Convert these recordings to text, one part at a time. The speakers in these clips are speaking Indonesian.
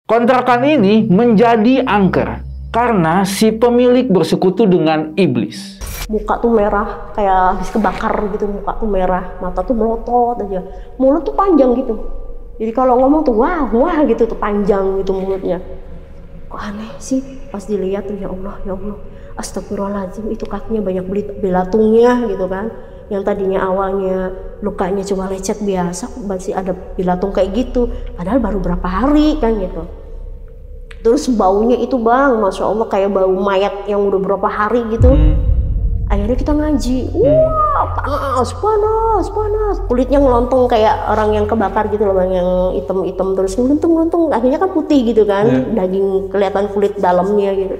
Kontrakan ini menjadi angker karena si pemilik bersekutu dengan iblis. Muka tuh merah, kayak habis kebakar gitu, muka tuh merah, mata tuh melotot aja. Mulut tuh panjang gitu. Jadi kalau ngomong tuh wah gitu tuh panjang gitu mulutnya. Kok aneh sih? Pas dilihat tuh ya Allah, astagfirullahaladzim, itu kakinya banyak belatungnya gitu kan. Yang tadinya awalnya lukanya cuma lecet biasa, masih ada belatung kayak gitu. Padahal baru berapa hari kan gitu. Terus baunya itu bang, Masya Allah kayak bau mayat yang udah berapa hari gitu. Akhirnya kita ngaji, wah panas. Kulitnya ngelontong kayak orang yang kebakar gitu loh bang, yang hitam terus ngelentung. Akhirnya kan putih gitu kan, daging kelihatan kulit dalamnya gitu.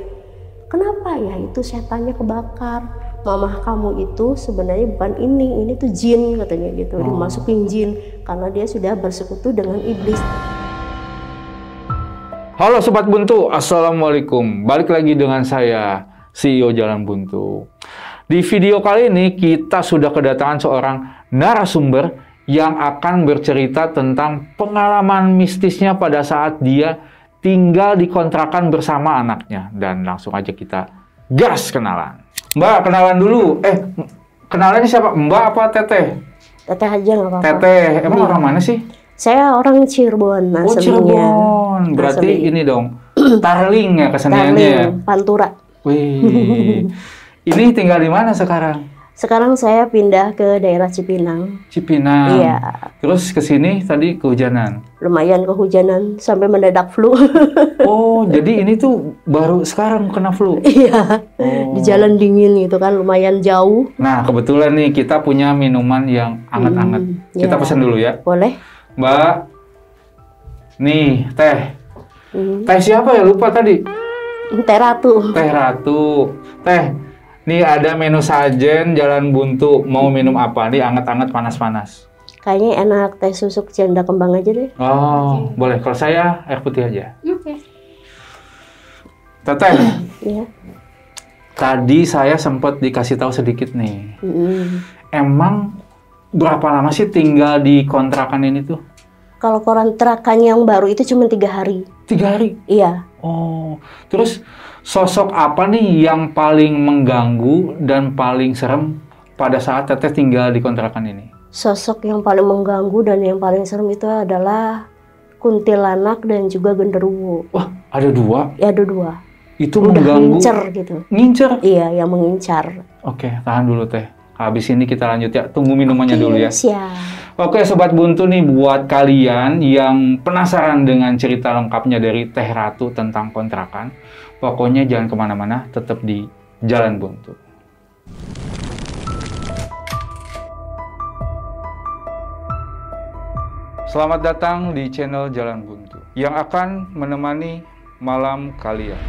Kenapa ya? Itu setannya kebakar. Mamah kamu itu sebenarnya bukan ini tuh jin katanya gitu, dimasukin jin karena dia sudah bersekutu dengan iblis. Halo Sobat Buntu, Assalamualaikum. Balik lagi dengan saya, CEO Jalan Buntu. Di video kali ini kita sudah kedatangan seorang narasumber yang akan bercerita tentang pengalaman mistisnya pada saat dia tinggal di kontrakan bersama anaknya. Dan langsung aja kita gas kenalan. Mbak, kenalan dulu. Kenalannya siapa? Mbak apa Teteh? Teteh aja nggak apa-apa. Teteh, emang orang mana sih? Saya orang Cirebon aslinya. Oh Cirebon, berarti ini dong, Tarling ya keseniannya. Tarling, Pantura. Wih, ini tinggal di mana sekarang? Sekarang saya pindah ke daerah Cipinang. Cipinang. Iya. Terus ke sini tadi kehujanan. Lumayan kehujanan sampai mendadak flu. Oh, jadi ini tuh baru sekarang kena flu. Iya. Oh. Di jalan dingin gitu kan, lumayan jauh. Nah, kebetulan nih kita punya minuman yang anget-anget. Kita pesan dulu ya. Boleh. Mbak, nih teh. Teh siapa ya? Lupa tadi. Teh Ratu. Teh Ratu. Teh. Nih ada menu sajen Jalan Buntu. Mau minum apa? Nih anget-anget panas-panas. Kayaknya enak teh susuk janda kembang aja deh. Oh, boleh. Kalau saya air putih aja. Oke. Teteh. Iya. Tadi saya sempat dikasih tahu sedikit nih. Emang berapa lama sih tinggal di kontrakan ini tuh? Kalau kontrakan yang baru itu cuma 3 hari. 3 hari? Iya. Oh, terus sosok apa nih yang paling mengganggu dan paling serem pada saat Teteh tinggal di kontrakan ini? Sosok yang paling mengganggu dan yang paling serem itu adalah kuntilanak dan juga genderuwo. Wah, ada 2? Ya, ada 2. Itu udah mengganggu? Ngincer gitu. Ngincer? Iya, yang mengincar. Oke, tahan dulu Teh. Habis ini kita lanjut ya. Tunggu minumannya dulu ya. Siap. Oke, Sobat Buntu nih, buat kalian yang penasaran dengan cerita lengkapnya dari Teh Ratu tentang kontrakan, pokoknya jangan kemana-mana, tetap di Jalan Buntu. Selamat datang di channel Jalan Buntu, yang akan menemani malam kalian.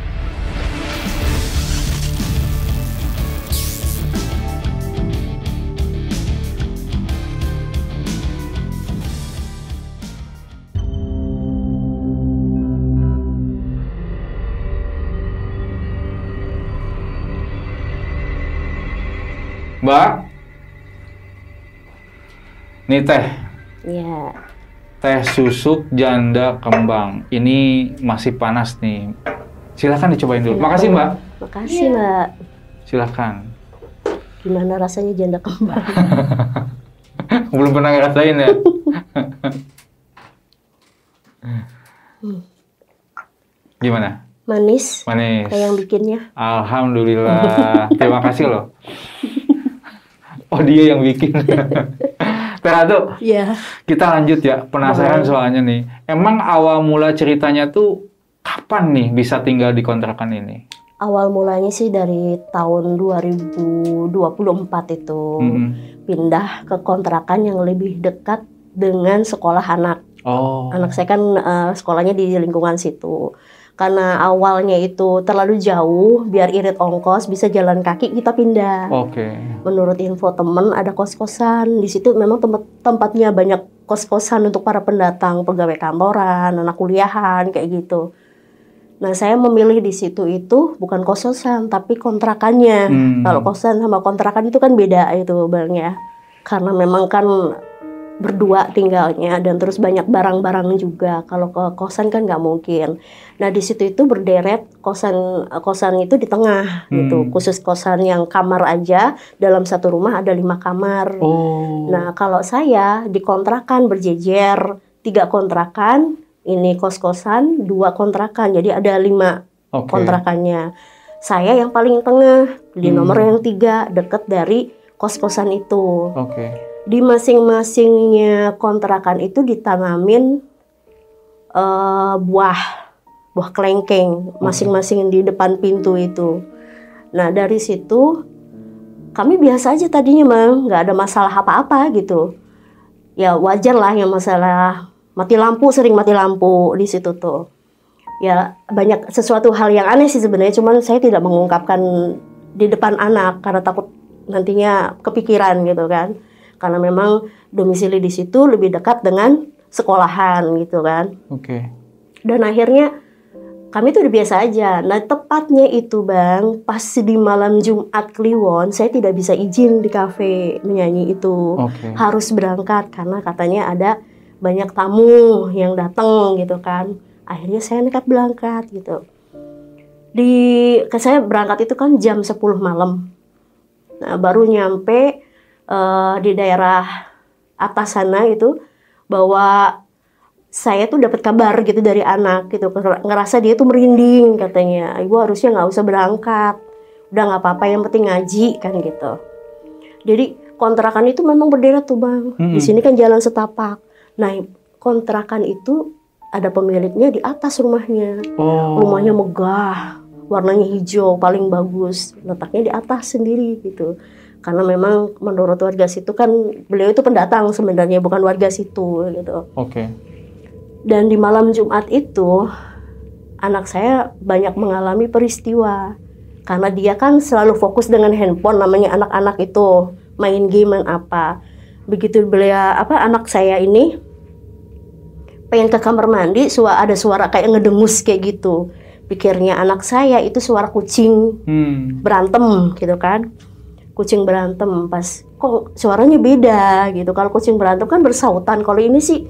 Mbak, nih teh. Iya. Teh susuk janda kembang. Ini masih panas nih. Silahkan dicobain dulu. Makasih Mbak. Makasih Mbak. Silahkan. Gimana rasanya janda kembang? Belum pernah ngerasain ya? Gimana? Manis. Manis. Kayak yang bikinnya. Alhamdulillah. Terima kasih loh. Oh dia yang bikin. Teh Ratu, Iya. kita lanjut ya. Penasaran soalnya nih. Emang awal mula ceritanya tuh kapan nih bisa tinggal di kontrakan ini? Awal mulanya sih dari tahun 2024 itu pindah ke kontrakan yang lebih dekat dengan sekolah anak. Oh. Anak saya kan sekolahnya di lingkungan situ. Karena awalnya itu terlalu jauh, biar irit ongkos, bisa jalan kaki, kita pindah. Oke. Menurut info temen ada kos-kosan. Di situ memang tempatnya banyak kos-kosan untuk para pendatang, pegawai kantoran, anak kuliahan, kayak gitu. Nah, saya memilih di situ itu bukan kos-kosan, tapi kontrakannya. Kalau kosan sama kontrakan itu kan beda itu Bang ya. Karena memang kan berdua tinggalnya dan terus banyak barang-barang juga. Kalau ke kosan kan nggak mungkin. Nah di situ itu berderet kosan itu di tengah gitu. Khusus kosan yang kamar aja dalam satu rumah ada 5 kamar. Nah kalau saya di kontrakan berjejer 3 kontrakan, ini kos-kosan 2 kontrakan, jadi ada 5 kontrakannya. Saya yang paling tengah di nomor yang 3 deket dari kos-kosan itu. Di masing-masingnya kontrakan itu ditanamin buah kelengkeng masing-masing di depan pintu itu. Nah dari situ kami biasa aja tadinya Bang, nggak ada masalah apa-apa gitu. Ya wajar lah yang masalah mati lampu, sering mati lampu di situ tuh. Ya banyak sesuatu hal yang aneh sih sebenarnya, cuman saya tidak mengungkapkan di depan anak karena takut nantinya kepikiran gitu kan. Karena memang domisili di situ lebih dekat dengan sekolahan gitu kan. Dan akhirnya kami tuh udah biasa aja. Nah tepatnya itu Bang, pas di malam Jumat Kliwon, saya tidak bisa izin di kafe menyanyi itu. Harus berangkat karena katanya ada banyak tamu yang datang gitu kan. Akhirnya saya nekat berangkat gitu. Saya berangkat itu kan jam 10 malam. Nah baru nyampe di daerah atas sana itu bahwa saya tuh dapat kabar gitu dari anak gitu, ngerasa dia tuh merinding katanya, ibu harusnya nggak usah berangkat, udah nggak apa-apa yang penting ngaji kan gitu. Jadi kontrakan itu memang berderet tuh Bang, di sini kan jalan setapak. Nah kontrakan itu ada pemiliknya di atas rumahnya, rumahnya megah, warnanya hijau paling bagus, letaknya di atas sendiri gitu. Karena memang menurut warga situ kan beliau itu pendatang sebenarnya, bukan warga situ gitu. Dan di malam Jumat itu anak saya banyak mengalami peristiwa karena dia kan selalu fokus dengan handphone, namanya anak-anak itu main game apa. Begitu anak saya ini pengen ke kamar mandi, ada suara kayak ngedengus kayak gitu. Pikirnya anak saya itu suara kucing berantem gitu kan. Kucing berantem, pas kok suaranya beda gitu. Kalau kucing berantem kan bersautan, kalau ini sih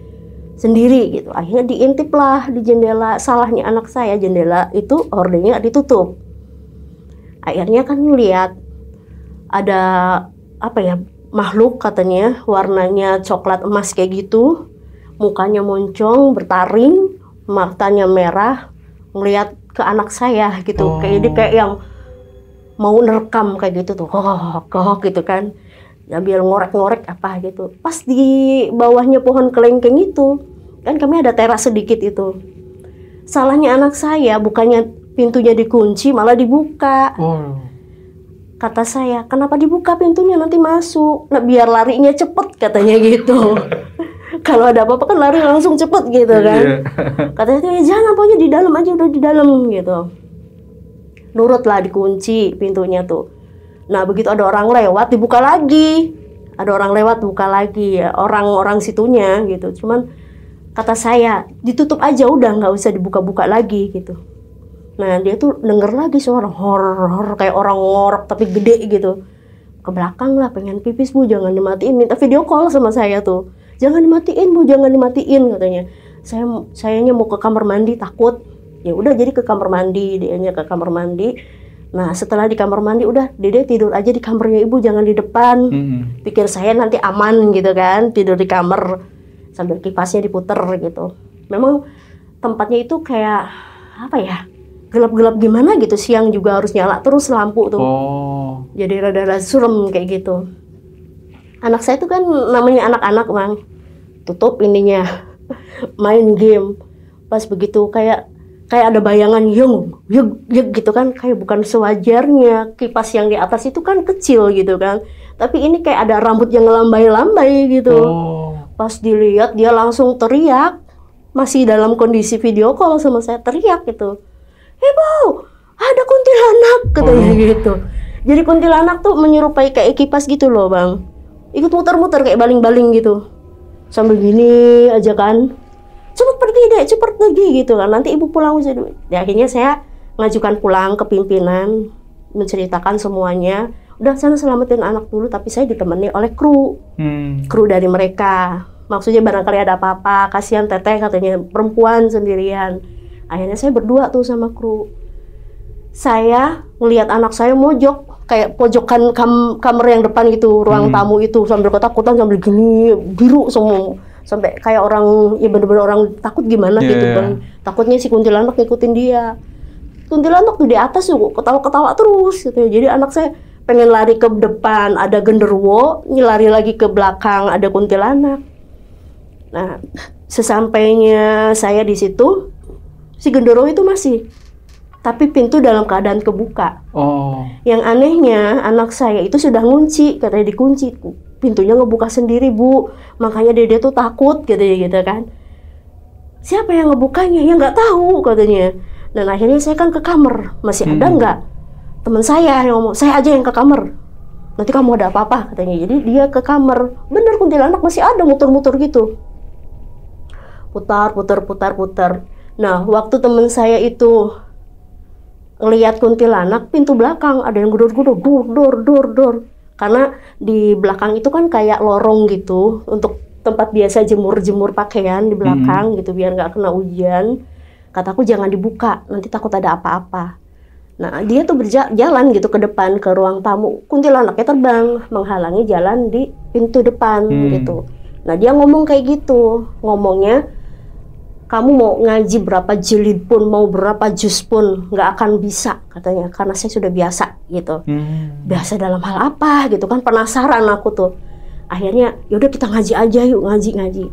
sendiri gitu. Akhirnya diintip lah di jendela. Salahnya anak saya, jendela itu hordengnya ditutup. Akhirnya kan lihat ada makhluk katanya warnanya coklat emas kayak gitu, mukanya moncong bertaring, matanya merah, ngelihat ke anak saya gitu. Kayak yang mau nerekam kayak gitu tuh, kok gitu kan, ya biar ngorek-ngorek apa gitu. Pas di bawahnya pohon kelengkeng itu, kan kami ada teras sedikit itu. Salahnya anak saya, bukannya pintunya dikunci, malah dibuka. Kata saya, kenapa dibuka pintunya, nanti masuk. Nah biar larinya cepet katanya gitu. Kalau ada apa-apa kan lari langsung cepet gitu kan. Katanya, ya jangan, pokoknya di dalam aja, udah di dalam gitu. Nurutlah, dikunci pintunya tuh. Nah begitu ada orang lewat dibuka lagi, ada orang lewat buka lagi ya, orang-orang situnya gitu. Cuman kata saya ditutup aja, udah nggak usah dibuka-buka lagi gitu. Nah dia tuh denger lagi suara horor kayak orang ngorok tapi gede gitu. Ke belakang lah, pengen pipis Bu, jangan dimatiin, minta video call sama saya tuh. Jangan dimatiin Bu, jangan dimatiin katanya. Sayanya mau ke kamar mandi, takut. Ya udah jadi ke kamar mandi, dianya ke kamar mandi. Nah setelah di kamar mandi udah Dede tidur aja di kamarnya ibu, jangan di depan. Pikir saya nanti aman gitu kan, tidur di kamar sambil kipasnya diputer gitu. Memang tempatnya itu kayak gelap-gelap gimana gitu, siang juga harus nyala terus lampu tuh. Jadi rada-rada surem kayak gitu. Anak saya itu kan namanya anak-anak Bang, tutup ininya main game. Pas begitu kayak ada bayangan yuk gitu kan, kayak bukan sewajarnya. Kipas yang di atas itu kan kecil gitu kan, tapi ini kayak ada rambut yang lambai-lambai gitu. Pas dilihat dia langsung teriak, masih dalam kondisi video call sama saya, teriak gitu, "Ibu, ada kuntilanak," katanya gitu. Jadi kuntilanak tuh menyerupai kayak kipas gitu loh Bang, ikut muter-muter kayak baling-baling gitu, sambil gini aja kan. Cepet pergi deh, cepet pergi gitu kan, nanti ibu pulang aja dulu. Ya, akhirnya saya ngajukan pulang ke pimpinan, menceritakan semuanya. Udah sana selamatin anak dulu, tapi saya ditemani oleh kru dari mereka. Maksudnya barangkali ada apa-apa, kasihan teteh katanya perempuan sendirian. Akhirnya saya berdua tuh sama kru. Saya ngelihat anak saya mojok kayak pojokan kamar yang depan gitu, ruang tamu itu, sambil ketakutan, sambil gini biru semua, sampai kayak orang ya bener-bener orang takut gimana gitu Bang. Takutnya si kuntilanak ngikutin dia. Kuntilanak tuh di atas tuh ketawa-ketawa terus gitu ya. Jadi anak saya pengen lari ke depan, ada genderuwo, lari lagi ke belakang, ada kuntilanak. Nah, sesampainya saya di situ, si genderuwo itu masih, tapi pintu dalam keadaan kebuka. Yang anehnya anak saya itu sudah ngunci, katanya dikunci, pintunya ngebuka sendiri Bu, makanya Dede tuh takut katanya gitu kan. Siapa yang ngebukanya? Ya nggak tahu katanya. Dan akhirnya saya kan ke kamar, masih ada nggak? Teman saya yang ngomong, saya aja yang ke kamar. Nanti kamu ada apa-apa katanya. Jadi dia ke kamar, bener kuntilanak masih ada muter-muter gitu. Putar. Nah, waktu teman saya itu ngelihat kuntilanak, pintu belakang ada yang gedor-gedor, dor. Karena di belakang itu kan kayak lorong gitu, untuk tempat biasa jemur pakaian di belakang gitu, biar nggak kena hujan. Kataku jangan dibuka, nanti takut ada apa-apa. Nah, dia tuh berjalan gitu ke depan, ke ruang tamu. Kuntilanaknya terbang, menghalangi jalan di pintu depan gitu. Nah, dia ngomong kayak gitu. Ngomongnya, kamu mau ngaji berapa jilid pun, mau berapa juz pun, nggak akan bisa katanya. Karena saya sudah biasa gitu. Biasa dalam hal apa gitu kan, penasaran aku tuh. Akhirnya, yaudah kita ngaji aja yuk, ngaji.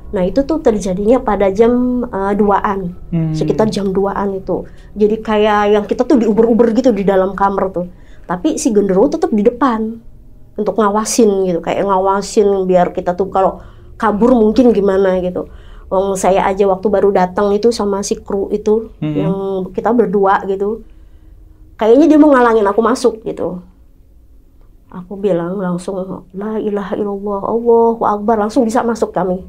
Nah itu tuh terjadinya pada jam 2-an, sekitar jam 2-an itu. Jadi kayak yang kita tuh diuber-uber gitu di dalam kamar tuh. Tapi si genderuwo tetap di depan untuk ngawasin gitu, kayak ngawasin biar kita tuh kalau kabur mungkin gimana gitu. Saya aja waktu baru datang itu sama si kru itu, yang kita berdua gitu, kayaknya dia mau ngalangin aku masuk gitu. Aku bilang langsung, la ilaha illallah, Allahu akbar, langsung bisa masuk kami.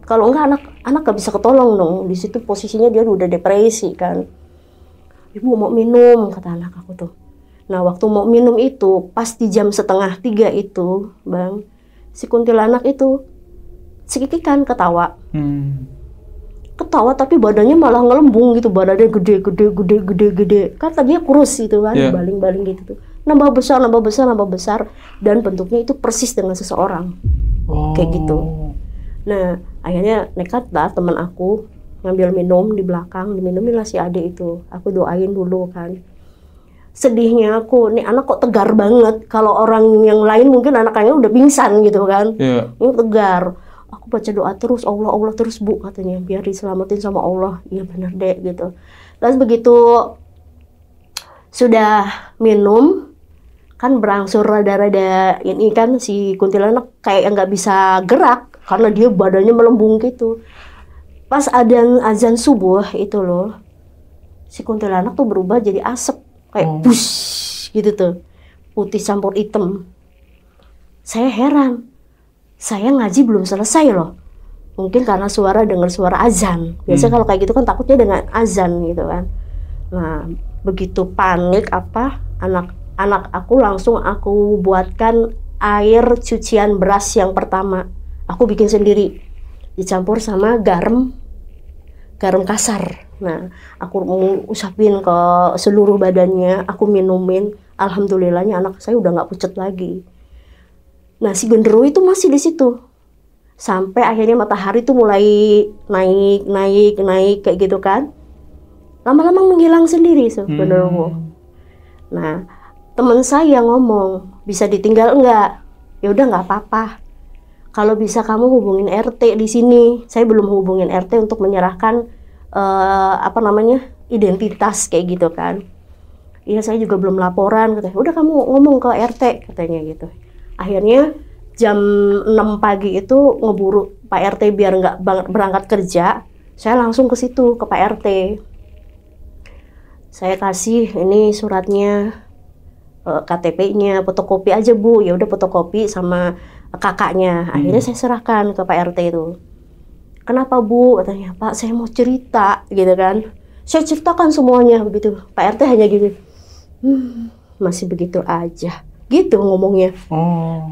Kalau enggak anak gak bisa ketolong dong. Di situ posisinya dia udah depresi kan. Ibu mau minum, kata anak aku tuh. Nah waktu mau minum itu, pas di jam 2:30 itu, Bang, si kuntilanak itu sekikikan ketawa. Ketawa tapi badannya malah ngelembung gitu, badannya gede. Kan tadinya kurus gitu kan, baling-baling gitu tuh. Nambah besar, dan bentuknya itu persis dengan seseorang. Kayak gitu. Nah, akhirnya nekat lah teman aku ngambil minum di belakang, diminumin lah si adik itu. Aku doain dulu kan. Sedihnya aku, nih anak kok tegar banget. Kalau orang yang lain mungkin anak-anaknya udah pingsan gitu kan. Ini tegar. Aku baca doa terus, Allah terus Bu katanya, biar diselamatin sama Allah. Iya bener Dek gitu. Terus begitu sudah minum, kan berangsur rada-rada ini kan si kuntilanak kayak nggak bisa gerak. Karena dia badannya melembung gitu. Pas azan subuh itu loh, si kuntilanak tuh berubah jadi asap. Kayak bus gitu tuh. Putih campur hitam. Saya heran. Saya ngaji belum selesai loh. Mungkin karena dengar suara azan. Biasanya kalau kayak gitu kan takutnya dengan azan gitu kan. Nah, begitu panik anak aku langsung aku buatkan air cucian beras yang pertama. Aku bikin sendiri, dicampur sama garam kasar. Nah, aku usapin ke seluruh badannya, aku minumin. Alhamdulillahnya anak saya udah nggak pucat lagi. Nah, si genderuwo itu masih di situ. Sampai akhirnya matahari tuh mulai naik kayak gitu kan. Lama-lama menghilang sendiri genderuwo. Nah, teman saya ngomong, bisa ditinggal enggak? Ya udah nggak apa-apa. Kalau bisa kamu hubungin RT di sini. Saya belum hubungin RT untuk menyerahkan identitas kayak gitu kan. Iya saya juga belum laporan katanya. Udah kamu ngomong ke RT katanya gitu. Akhirnya jam 6 pagi itu ngeburu Pak RT biar nggak berangkat kerja. Saya langsung ke situ ke Pak RT. Saya kasih ini suratnya, KTP-nya, fotokopi aja Bu. Ya udah fotokopi sama kakaknya. Akhirnya saya serahkan ke Pak RT itu. Kenapa Bu? Katanya, Pak saya mau cerita gitu kan. Saya ceritakan semuanya begitu. Pak RT hanya gitu. Masih begitu aja. Gitu ngomongnya.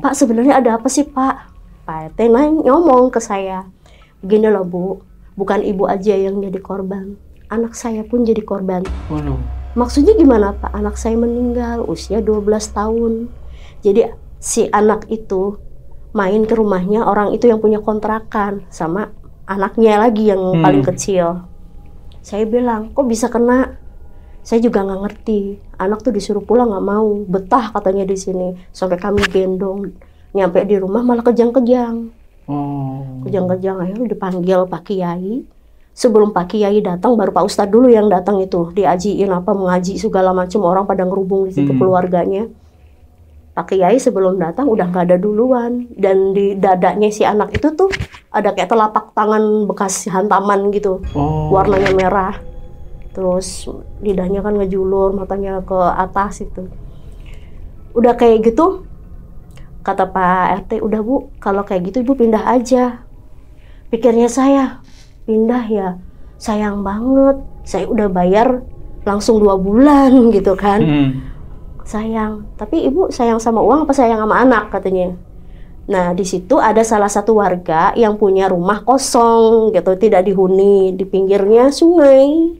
Pak sebenarnya ada apa sih Pak? Pak RT ngomong ke saya, begini loh Bu, bukan ibu aja yang jadi korban, anak saya pun jadi korban. Waduh. Maksudnya gimana Pak? Anak saya meninggal usia 12 tahun. Jadi si anak itu main ke rumahnya orang itu yang punya kontrakan sama anaknya lagi yang paling kecil. Saya bilang, kok bisa kena? Saya juga nggak ngerti. Anak tuh disuruh pulang nggak mau, betah katanya di sini. Sampai kami gendong, nyampe di rumah malah kejang-kejang. Kejang-kejang, akhirnya dipanggil Pak Kiai. Sebelum Pak Kiai datang, baru Pak Ustadz dulu yang datang itu, diajiin apa, mengaji segala macam, orang pada ngerubung di situ keluarganya. Pak Kiai sebelum datang udah nggak ada duluan, dan di dadanya si anak itu tuh ada kayak telapak tangan bekas hantaman gitu, warnanya merah. Terus lidahnya kan ngejulur, matanya ke atas itu. Udah kayak gitu, kata Pak RT, udah Bu, kalau kayak gitu Ibu pindah aja. Pikirnya saya, pindah ya, sayang banget, saya udah bayar langsung 2 bulan gitu kan. Sayang, tapi Ibu sayang sama uang apa sayang sama anak katanya. Nah di situ ada salah satu warga yang punya rumah kosong gitu, tidak dihuni, di pinggirnya sungai.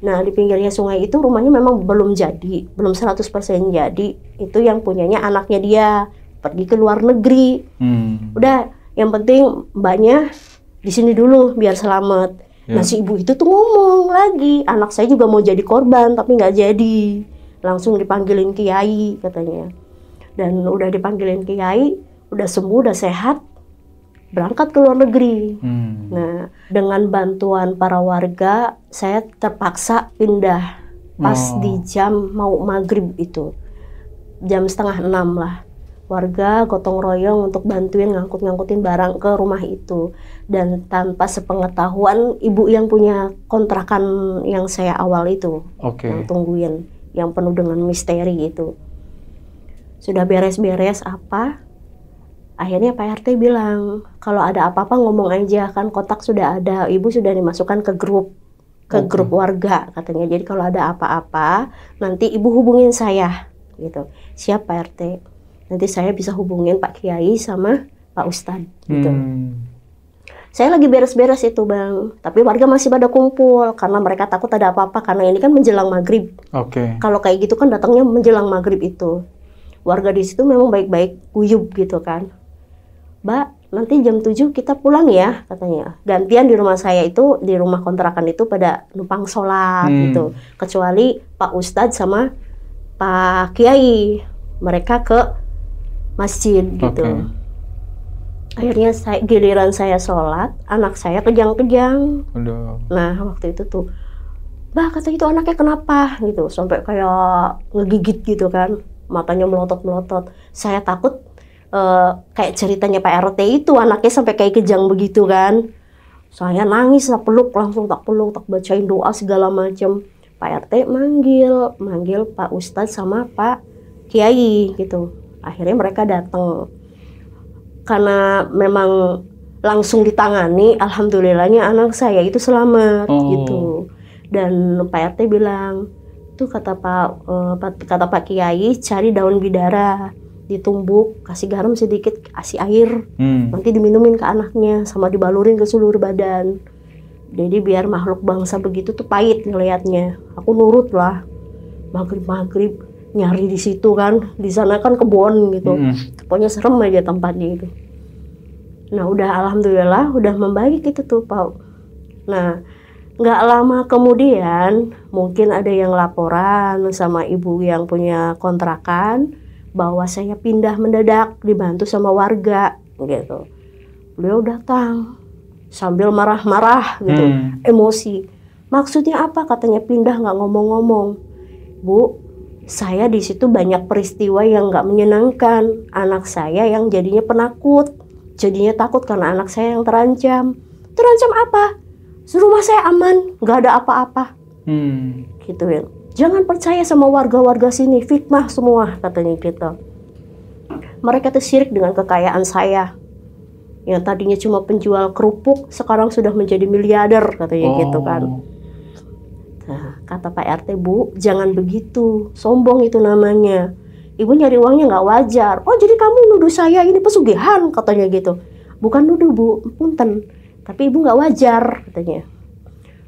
Nah di pinggirnya sungai itu rumahnya memang belum jadi, belum 100% jadi. Itu yang punyanya anaknya dia, pergi ke luar negeri. Udah, yang penting mbaknya di sini dulu biar selamat. Nah si ibu itu tuh ngomong lagi, anak saya juga mau jadi korban tapi nggak jadi. Langsung dipanggilin kiai katanya. Dan udah dipanggilin kiai, udah sembuh, udah sehat, berangkat ke luar negeri. Nah, dengan bantuan para warga, saya terpaksa pindah pas di jam mau maghrib itu. Jam 5:30 lah. Warga gotong royong untuk bantuin ngangkut-ngangkutin barang ke rumah itu. Dan tanpa sepengetahuan ibu yang punya kontrakan yang saya awal itu. Yang tungguin, yang penuh dengan misteri itu. Sudah beres-beres apa, akhirnya Pak RT bilang, kalau ada apa-apa ngomong aja, kan kotak sudah ada, ibu sudah dimasukkan ke grup warga katanya. Jadi kalau ada apa-apa, nanti ibu hubungin saya gitu. Siap Pak RT, nanti saya bisa hubungin Pak Kiai sama Pak Ustadz gitu. Saya lagi beres-beres itu Bang, tapi warga masih pada kumpul karena mereka takut ada apa-apa, karena ini kan menjelang maghrib. Kalau kayak gitu kan datangnya menjelang maghrib itu. Warga di situ memang baik-baik, guyub gitu kan. Mbak, nanti jam 7 kita pulang ya katanya. Gantian di rumah saya itu, di rumah kontrakan itu pada numpang sholat gitu. Kecuali Pak Ustadz sama Pak Kiai, mereka ke masjid gitu. Akhirnya giliran saya sholat, anak saya kejang-kejang. Nah waktu itu tuh, Mbak kata itu anaknya kenapa gitu, sampai kayak ngegigit gitu kan, matanya melotot-melotot. Saya takut kayak ceritanya Pak RT itu, anaknya sampai kayak kejang begitu kan. Saya nangis lah, langsung tak peluk, tak bacain doa segala macam. Pak RT manggil Pak Ustadz sama Pak Kiai gitu. Akhirnya mereka datang. Karena memang langsung ditangani, alhamdulillahnya anak saya itu selamat gitu. Dan Pak RT bilang, tuh kata Pak Kiai, cari daun bidara, ditumbuk, kasih garam sedikit, kasih air, nanti diminumin ke anaknya, sama dibalurin ke seluruh badan. Jadi biar makhluk bangsa begitu tuh pahit ngelihatnya. Aku nurut lah, maghrib nyari di situ kan, di sana kan kebun gitu, pokoknya serem aja tempatnya itu. Nah udah alhamdulillah udah membaik itu tuh Pak. Nah nggak lama kemudian mungkin ada yang laporan sama ibu yang punya kontrakan bahwa saya pindah mendadak, dibantu sama warga gitu. Beliau datang sambil marah-marah gitu, emosi. Maksudnya apa? Katanya pindah nggak ngomong-ngomong. Bu, saya di situ banyak peristiwa yang nggak menyenangkan. Anak saya yang jadinya penakut, jadinya takut karena anak saya yang terancam. Terancam apa? Rumah saya aman, nggak ada apa-apa. Gitu ya. Jangan percaya sama warga-warga sini, fitnah semua katanya gitu. Mereka tuh syirik dengan kekayaan saya. Yang tadinya cuma penjual kerupuk, sekarang sudah menjadi miliarder katanya gitu kan. Nah, kata Pak RT, Bu, jangan begitu, sombong itu namanya. Ibu nyari uangnya nggak wajar. Oh jadi kamu nuduh saya ini pesugihan katanya gitu. bukan nuduh Bu, punten, tapi ibu nggak wajar katanya.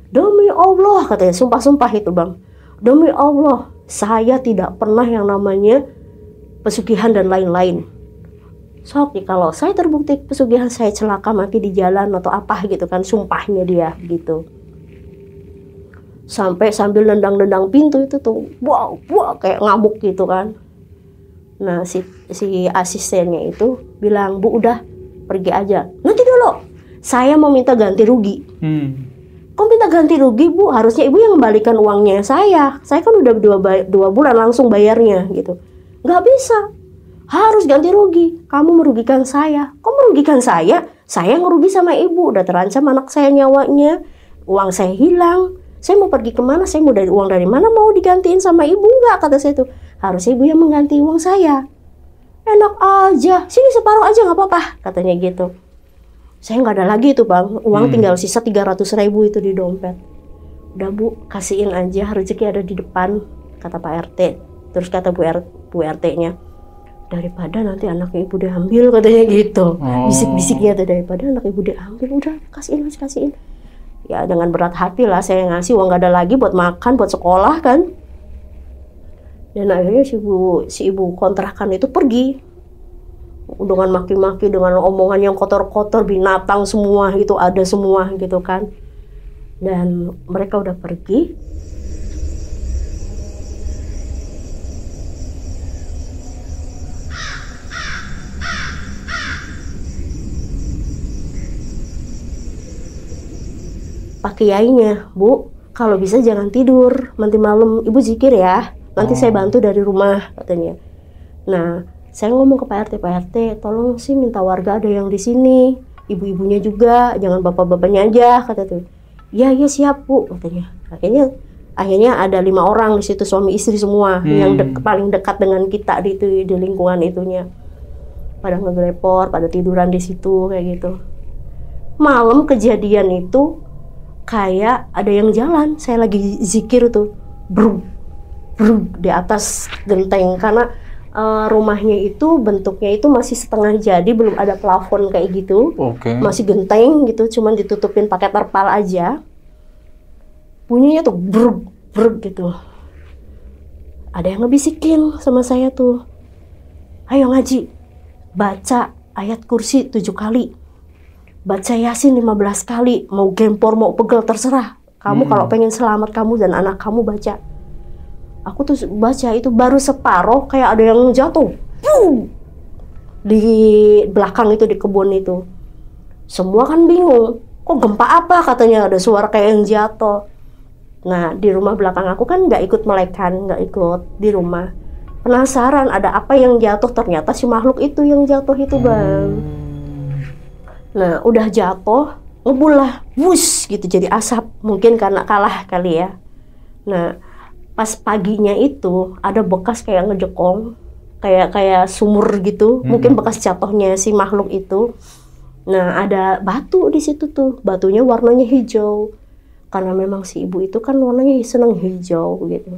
Demi Allah katanya, sumpah-sumpah itu Bang, demi Allah saya tidak pernah yang namanya pesugihan dan lain-lain. Sok nih kalau saya terbukti pesugihan, saya celaka mati di jalan atau apa gitu kan, sumpahnya dia gitu. Sampai sambil nendang-nendang pintu itu tuh, wow, kayak ngamuk gitu kan. Nah si asistennya itu bilang, Bu udah pergi aja. Nanti dulu, saya mau minta ganti rugi. Kok minta ganti rugi Bu? Harusnya ibu yang kembalikan uangnya saya. Saya kan udah 2 bulan langsung bayarnya gitu. Nggak bisa. Harus ganti rugi. Kamu merugikan saya. Kok merugikan saya? Saya ngerugi sama ibu. Udah terancam anak saya nyawanya. Uang saya hilang. Saya mau pergi kemana? Saya mau uang dari mana mau digantiin sama ibu? Nggak, kata saya tuh. Harusnya ibu yang mengganti uang saya. Enak aja. Sini separuh aja nggak apa-apa. Katanya gitu. Saya nggak ada lagi itu Bang. Uang tinggal sisa 300.000 itu di dompet. Udah Bu, kasihin aja. Rezeki ada di depan. Kata Pak RT. Terus kata Bu RT-nya. Daripada nanti anaknya ibu diambil, katanya gitu. Bisik-bisiknya tuh, daripada anak ibu diambil, udah kasihin. Ya dengan berat hati lah saya ngasih uang, gak ada lagi buat makan, buat sekolah kan. Dan akhirnya si ibu kontrakan itu pergi dengan maki-maki, dengan omongan yang kotor-kotor, binatang semua gitu, ada semua gitu kan. Dan mereka udah pergi. Pak Kiainya, Bu, kalau bisa jangan tidur, nanti malam ibu zikir ya, nanti saya bantu dari rumah, katanya. Nah, saya ngomong ke Pak RT, tolong sih minta warga ada yang di sini, ibu-ibunya juga, jangan bapak-bapaknya aja, kata tuh. Iya siap Bu, katanya. Akhirnya ada 5 orang di situ, suami istri semua, yang paling dekat dengan kita di lingkungan itunya. Pada ngegelepor, pada tiduran di situ kayak gitu. Malam kejadian itu kayak ada yang jalan, saya lagi zikir tuh, bruk di atas genteng, karena rumahnya itu bentuknya itu masih setengah jadi, belum ada plafon kayak gitu, masih genteng gitu, cuman ditutupin pakai terpal aja. Bunyinya tuh bruk gitu. Ada yang ngebisikin sama saya tuh, ayo ngaji, baca ayat kursi 7 kali. Baca Yasin 15 kali, mau gempor, mau pegel, terserah. Kamu kalau pengen selamat, kamu dan anak kamu baca. Aku tuh baca itu baru separoh, kayak ada yang jatuh. Di belakang itu, di kebun itu. Semua kan bingung, kok gempa apa katanya, ada suara kayak yang jatuh. Nah, di rumah belakang aku kan nggak ikut melekan, nggak ikut di rumah. Penasaran ada apa yang jatuh, ternyata si makhluk itu yang jatuh itu Bang. Nah, udah jatuh, ngebul lah, wush gitu, jadi asap. Mungkin karena kalah kali ya. Nah, pas paginya itu ada bekas kayak ngejekong, kayak sumur gitu. Mungkin bekas jatuhnya si makhluk itu. Nah, ada batu di situ tuh. Batunya warnanya hijau. Karena memang si ibu itu kan warnanya seneng hijau gitu.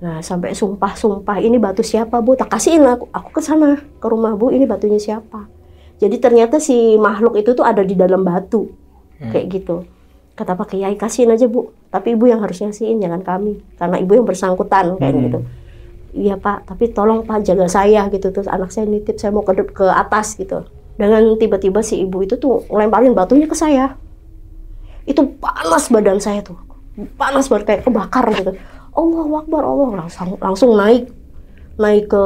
Nah, sampai sumpah, ini batu siapa Bu? Tak kasihin aku ke sana, ke rumah Bu, ini batunya siapa? Jadi ternyata si makhluk itu tuh ada di dalam batu, kayak gitu. Kata Pak Kiai, kasihin aja Bu, tapi ibu yang harus nyasihin, jangan kami, karena ibu yang bersangkutan kayak gitu. Iya Pak, tapi tolong Pak jaga saya gitu, terus anak saya nitip, saya mau ke atas gitu. Dengan tiba-tiba si ibu itu tuh ngelemparin batunya ke saya. Itu panas badan saya tuh, panas banget kayak kebakar gitu. Allahu Akbar, Allah, langsung naik ke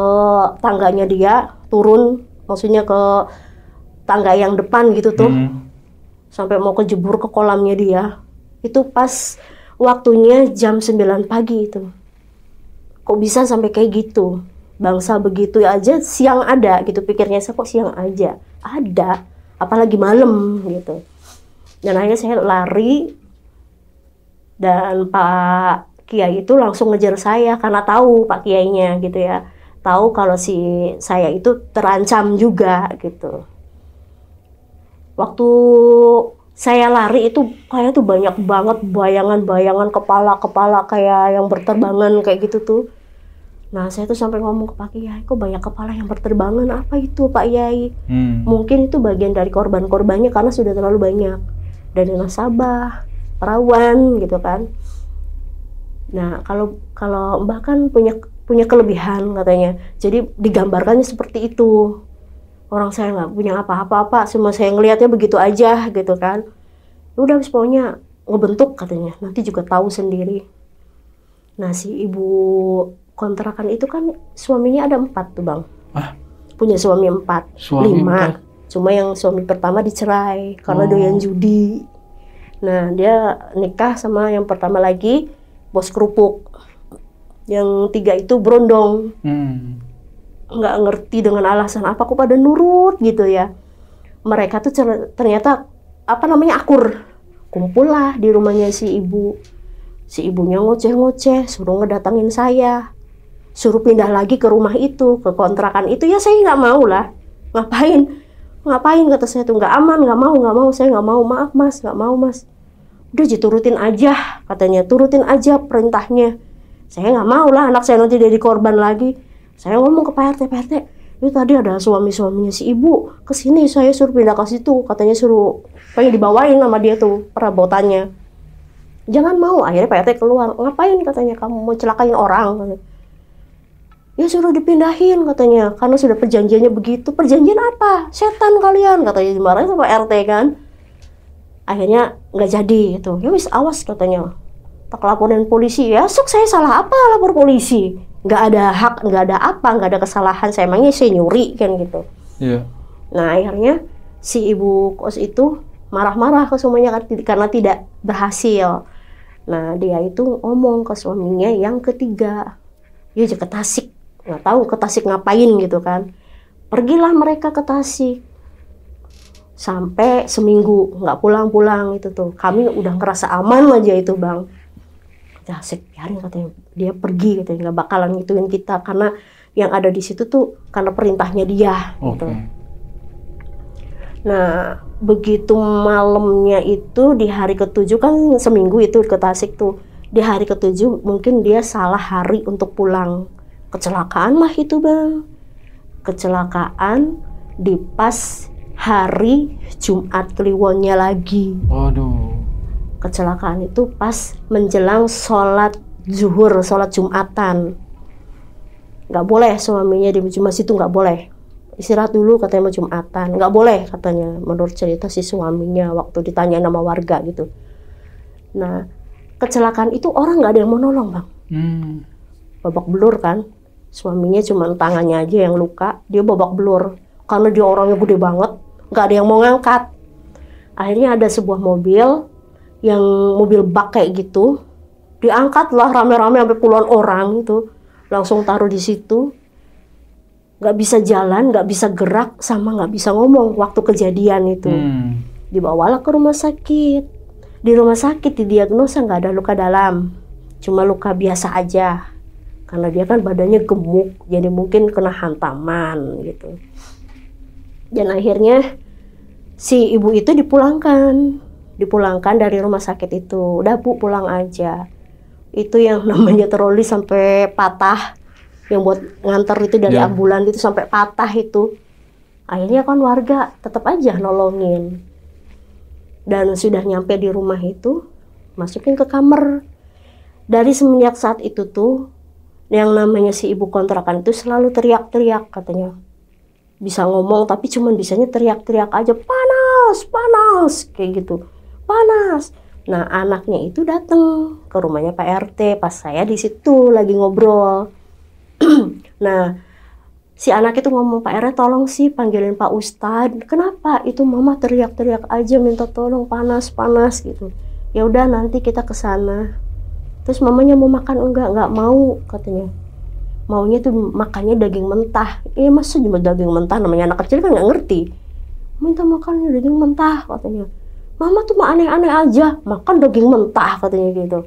tangganya dia, turun, maksudnya ke tangga yang depan gitu tuh, sampai mau kejebur ke kolamnya dia. Itu pas waktunya jam 9 pagi itu. Kok bisa sampai kayak gitu? Bangsa begitu aja siang ada gitu, pikirnya saya, kok siang aja ada, apalagi malam gitu. Dan akhirnya saya lari, dan Pak Kiai itu langsung ngejar saya karena tahu Pak Kiainya gitu ya, tahu kalau si saya itu terancam juga gitu. Waktu saya lari itu kayaknya tuh banyak banget bayangan-bayangan kepala-kepala kayak yang berterbangan kayak gitu tuh. Nah, saya tuh sampai ngomong ke Pak Kiai, kok banyak kepala yang berterbangan, apa itu Pak Kiai? Mungkin itu bagian dari korban-korbannya karena sudah terlalu banyak. Dari nasabah, perawan gitu kan. Nah, kalau Mbak kan punya kelebihan katanya. Jadi digambarkannya seperti itu. Orang saya nggak punya apa-apa, cuma saya ngelihatnya begitu aja gitu kan. Udah pokoknya ngebentuk katanya, nanti juga tahu sendiri. Nah, si ibu kontrakan itu kan suaminya ada 4 tuh Bang. Punya suami 4, 5. Cuma yang suami pertama dicerai karena doyan judi. Nah, dia nikah sama yang pertama lagi, bos kerupuk. Yang 3 itu berondong. Nggak ngerti dengan alasan apa kok pada nurut gitu ya. Mereka tuh ternyata akur. Kumpul lah di rumahnya si ibu. Si ibunya ngoceh-ngoceh, suruh ngedatangin saya. Suruh pindah lagi ke rumah itu, ke kontrakan itu. Ya saya nggak mau lah. Ngapain kata saya tuh, nggak aman, nggak mau, saya nggak mau, maaf mas, nggak mau mas. Udah turutin aja katanya, turutin aja perintahnya. Saya nggak mau lah anak saya nanti jadi korban lagi. Saya ngomong ke Pak RT, itu tadi ada suaminya si ibu kesini, saya suruh pindah ke situ, katanya suruh pengen dibawain sama dia tuh perabotannya. Jangan mau, akhirnya Pak RT keluar. Ngapain katanya, kamu mau celakain orang? Ya suruh dipindahin katanya, karena sudah perjanjiannya begitu. Perjanjian apa? Setan kalian katanya, dimarahin sama RT kan. Akhirnya nggak jadi gitu. Ya wis awas katanya, tak laporin polisi. Ya sok saya salah apa lapor polisi? Nggak ada hak, nggak ada apa, nggak ada kesalahan. Saya emangnya saya nyuri kan gitu. Iya. Nah akhirnya si ibu kos itu marah-marah ke suaminya karena tidak berhasil. Nah dia itu ngomong ke suaminya yang ketiga, ya ke Tasik, nggak tahu ke Tasik ngapain gitu kan. Pergilah mereka ke Tasik sampai seminggu nggak pulang-pulang itu tuh. Kami udah ngerasa aman aja itu Bang. Asik, biarin katanya, dia pergi katanya, nggak bakalan ngituin kita karena yang ada di situ tuh karena perintahnya dia. Gitu. Nah begitu malamnya itu di hari ke-7 kan seminggu itu ke Tasik tuh, di hari ke-7 mungkin dia salah hari untuk pulang, kecelakaan lah itu Bang, kecelakaan di pas hari Jumat Kliwonnya lagi. Waduh. Kecelakaan itu pas menjelang sholat zuhur, sholat Jumatan. Nggak boleh suaminya di masjid itu, nggak boleh. Istirahat dulu katanya mau Jumatan. Nggak boleh katanya, menurut cerita si suaminya waktu ditanya nama warga gitu. Nah, kecelakaan itu orang nggak ada yang mau nolong Bang. Babak belur kan. Suaminya cuma tangannya aja yang luka, dia babak belur. Karena dia orangnya gede banget, nggak ada yang mau ngangkat. Akhirnya ada sebuah mobil, yang mobil bak kayak gitu, diangkat lah rame-rame sampai puluhan orang itu, langsung taruh di situ. Nggak bisa jalan, nggak bisa gerak, sama nggak bisa ngomong waktu kejadian itu. Dibawalah ke rumah sakit. Di rumah sakit didiagnosa nggak ada luka dalam, cuma luka biasa aja. Karena dia kan badannya gemuk, jadi mungkin kena hantaman gitu. Dan akhirnya si ibu itu dipulangkan dari rumah sakit itu. Udah Bu, pulang aja. Itu yang namanya troli sampai patah, yang buat nganter itu dari ambulan itu sampai patah itu. Akhirnya kan warga tetap aja nolongin. Dan sudah nyampe di rumah itu, masukin ke kamar. Dari semenjak saat itu tuh, yang namanya si ibu kontrakan itu selalu teriak-teriak katanya. Bisa ngomong tapi cuman bisanya teriak-teriak aja, panas, panas, kayak gitu. Panas. Nah anaknya itu datang ke rumahnya Pak RT pas saya di situ lagi ngobrol. Nah si anak itu ngomong, Pak RT tolong sih panggilin Pak Ustadz. Kenapa? Itu mama teriak-teriak aja minta tolong, panas-panas gitu. Ya udah nanti kita ke sana. Terus mamanya mau makan enggak mau katanya. Maunya tuh makannya daging mentah. Masa cuma daging mentah, namanya anak kecil kan nggak ngerti. Minta makannya daging mentah katanya. Mama tuh mah aneh-aneh aja, makan daging mentah katanya gitu.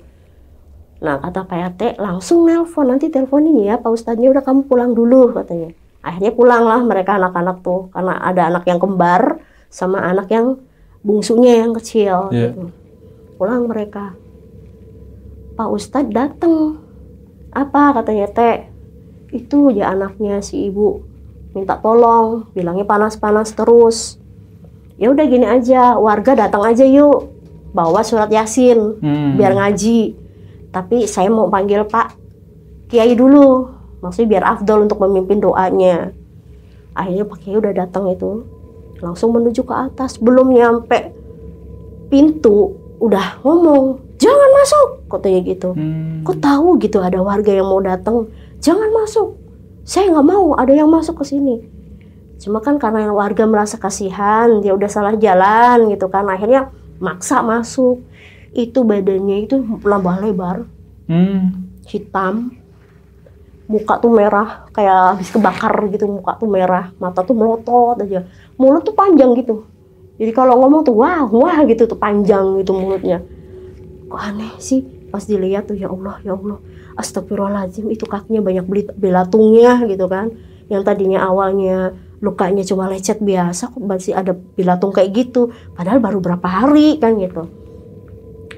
Nah kata Pak RT langsung nelpon, nanti teleponin ya Pak Ustadznya, udah kamu pulang dulu katanya. Akhirnya pulanglah mereka anak-anak tuh, karena ada anak yang kembar sama anak yang bungsunya yang kecil. Gitu. Pulang mereka. Pak Ustadz datang. Apa katanya Teh? Itu ya anaknya si ibu minta tolong, bilangnya panas-panas terus. Ya udah gini aja, warga datang aja yuk, bawa surat Yasin biar ngaji. Tapi saya mau panggil Pak Kiai dulu, maksudnya biar afdol untuk memimpin doanya. Akhirnya Pak Kiai udah datang itu, langsung menuju ke atas. Belum nyampe pintu, udah ngomong, jangan masuk, katanya gitu. Kok tahu gitu ada warga yang mau datang, jangan masuk. Saya nggak mau ada yang masuk ke sini. Cuma kan karena warga merasa kasihan, dia udah salah jalan gitu kan, akhirnya maksa masuk. Itu badannya itu nambah lebar, hitam, muka tuh merah, kayak habis kebakar gitu, muka tuh merah, mata tuh melotot aja, mulut tuh panjang gitu. Jadi kalau ngomong tuh wah gitu tuh panjang gitu mulutnya. Kok aneh sih, pas dilihat tuh ya Allah, astagfirullahaladzim, itu kakinya banyak belatungnya gitu kan. Yang tadinya awalnya lukanya cuma lecet biasa, kok masih ada belatung kayak gitu, padahal baru berapa hari kan gitu.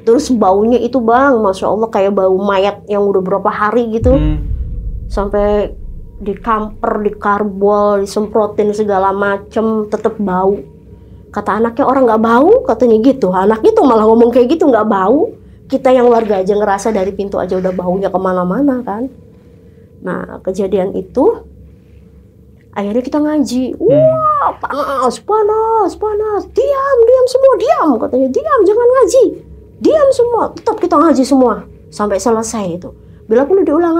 Terus baunya itu bang, Masya Allah kayak bau mayat yang udah berapa hari gitu. Sampai dikamper, dikarbol, disemprotin segala macem, tetep bau. Kata anaknya, orang nggak bau, katanya gitu. Anaknya tuh malah ngomong kayak gitu, nggak bau. Kita yang warga aja ngerasa dari pintu aja udah baunya kemana-mana kan. Nah kejadian itu akhirnya kita ngaji. Wah panas, diam semua, diam, katanya, diam, jangan ngaji, diam semua, tetap kita ngaji semua sampai selesai itu. Bila perlu diulang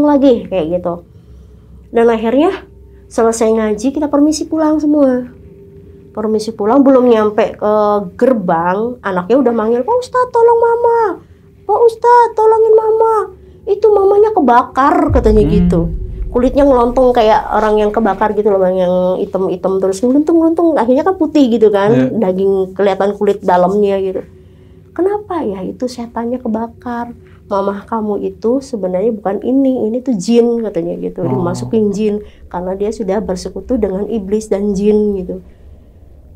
lagi kayak gitu. Dan akhirnya selesai ngaji kita permisi pulang semua. Permisi pulang, belum nyampe ke gerbang, anaknya udah manggil, Pak Ustadz tolong mama, Pak Ustadz tolongin mama, itu mamanya kebakar, katanya gitu. Kulitnya ngelontong kayak orang yang kebakar gitu loh bang, yang hitam-hitam terus ngeluntung, akhirnya kan putih gitu kan, daging kelihatan kulit dalamnya gitu. Kenapa? Ya itu setannya kebakar. Mamah kamu itu sebenarnya bukan ini tuh jin, katanya gitu. Dimasukin jin karena dia sudah bersekutu dengan iblis dan jin gitu.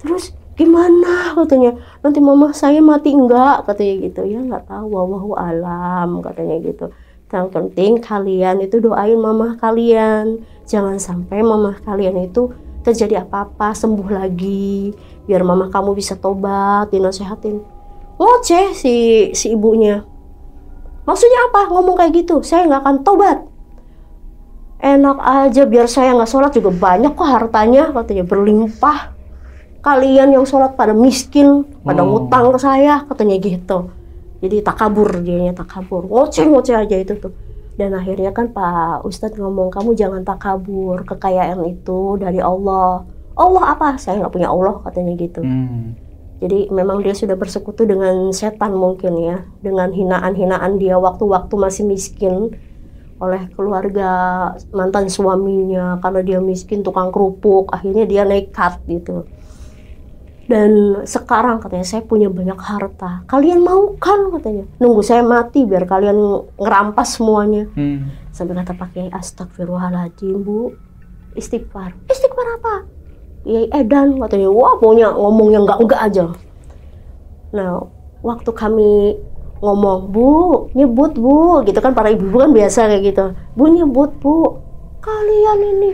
Terus gimana, katanya, nanti mama saya mati enggak, katanya gitu. Ya nggak tahu, wallahu alam, katanya gitu. Yang penting kalian itu doain mamah kalian, jangan sampai mamah kalian itu terjadi apa-apa, sembuh lagi, biar mamah kamu bisa tobat, dinasehatin. Ngoceh si ibunya. Maksudnya apa ngomong kayak gitu? Saya nggak akan tobat. Enak aja, biar saya nggak sholat juga banyak kok hartanya, katanya, berlimpah. Kalian yang sholat pada miskin, pada ngutang ke saya, katanya gitu. Jadi takabur, dianya takabur, ngoceh aja itu tuh. Dan akhirnya kan Pak Ustadz ngomong, kamu jangan takabur, kekayaan itu dari Allah. Allah apa? Saya nggak punya Allah, katanya gitu. Jadi memang dia sudah bersekutu dengan setan mungkin ya, dengan hinaan-hinaan dia waktu-waktu masih miskin oleh keluarga mantan suaminya, karena dia miskin tukang kerupuk, akhirnya dia nekat gitu. Dan sekarang katanya saya punya banyak harta, kalian mau kan, katanya, nunggu saya mati biar kalian ngerampas semuanya. Sampai kata Pak Kiai, astagfirullahaladzim bu, istighfar apa? Kiai edan, katanya, wah pokoknya ngomong yang enggak aja. Nah waktu kami ngomong, bu nyebut bu, gitu kan, para ibu-ibu kan biasa kayak gitu, bu nyebut bu, kalian ini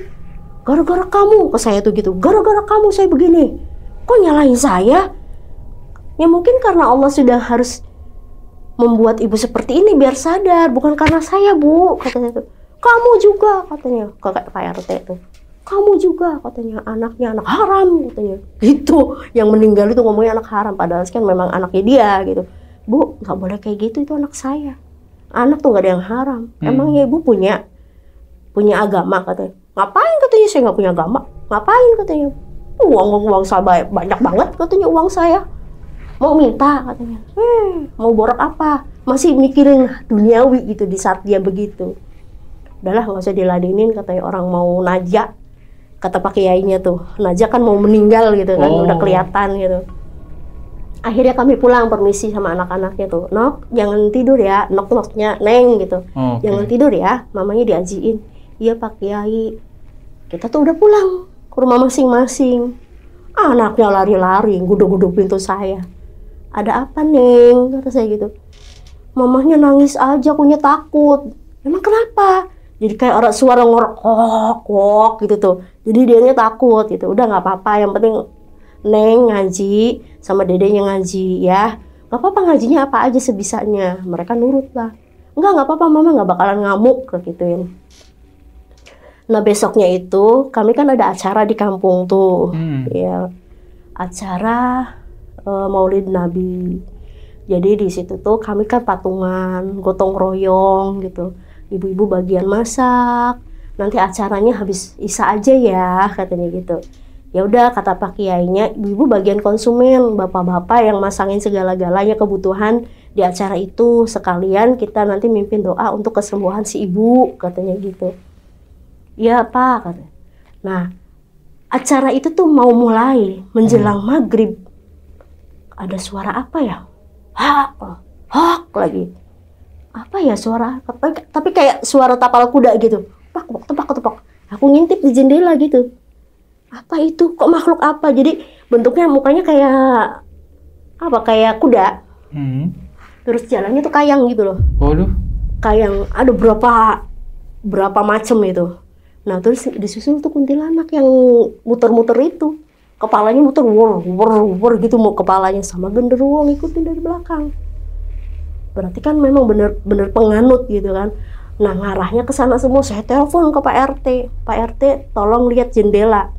gara-gara kamu, ke saya tuh gitu, gara-gara kamu saya begini. Kok nyalahin saya? Ya mungkin karena Allah sudah harus membuat ibu seperti ini biar sadar, bukan karena saya bu, katanya tuh. Kamu juga, katanya, kakak Pak RT itu. Kamu juga, katanya, anaknya anak haram, katanya. Gitu, yang meninggal itu ngomongnya anak haram, padahal kan memang anaknya dia gitu. Bu, nggak boleh kayak gitu, itu anak saya. Anak tuh nggak ada yang haram. Emangnya ibu punya agama, katanya. Ngapain, katanya, saya nggak punya agama. Ngapain, katanya. Uang saya banyak banget, katanya, uang saya. Mau minta, katanya. Mau borak apa? Masih mikirin duniawi gitu di saat dia begitu. Udahlah nggak usah diladenin, katanya, orang mau najak. Kata Pak Kiainya tuh, najak kan mau meninggal gitu kan, udah kelihatan gitu. Akhirnya kami pulang, permisi sama anak-anaknya tuh. Nok, jangan tidur ya, nok-noknya Neng gitu. Jangan tidur ya, mamanya diajiin. Iya Pak Kiai. Kita tuh udah pulang ke rumah masing-masing. Anaknya lari-lari, guduk-guduk pintu saya. Ada apa Neng? Kata saya gitu. Mamahnya nangis aja, akunya takut. Emang kenapa? Jadi kayak orang suara ngorok kok gitu tuh. Jadi dianya takut gitu. Udah nggak apa-apa, yang penting Neng ngaji sama dedenya ngaji ya. Nggak apa-apa, ngajinya apa aja sebisanya. Mereka nurut lah. Nggak apa-apa mama, nggak bakalan ngamuk gituin. Nah besoknya itu kami kan ada acara di kampung tuh, ya acara Maulid Nabi. Jadi di situ tuh kami kan patungan, gotong royong gitu. Ibu-ibu bagian masak. Nanti acaranya habis Isya aja ya katanya gitu. Ya udah kata Pak Kiainya, ibu-ibu bagian konsumen, bapak-bapak yang masangin segala-galanya kebutuhan di acara itu. Sekalian kita nanti mimpin doa untuk kesembuhan si ibu katanya gitu. Iya Pak katanya. Nah acara itu tuh mau mulai menjelang maghrib. Ada suara apa ya? Hak lagi. Apa ya suara? Tapi kayak suara tapal kuda gitu. Tepak. Aku ngintip di jendela gitu. Apa itu? Kok makhluk apa? Jadi bentuknya mukanya kayak apa? Kayak kuda. Terus jalannya tuh kayang gitu loh. Waduh. Kayang ada berapa macam itu. Nah terus disusul tuh kuntilanak yang muter-muter itu. Kepalanya muter wor gitu mau kepalanya, sama genderuwo ngikutin dari belakang. Berarti kan memang bener-bener penganut gitu kan. Nah ngarahnya ke sana semua. Saya telepon ke Pak RT. Pak RT tolong lihat jendela.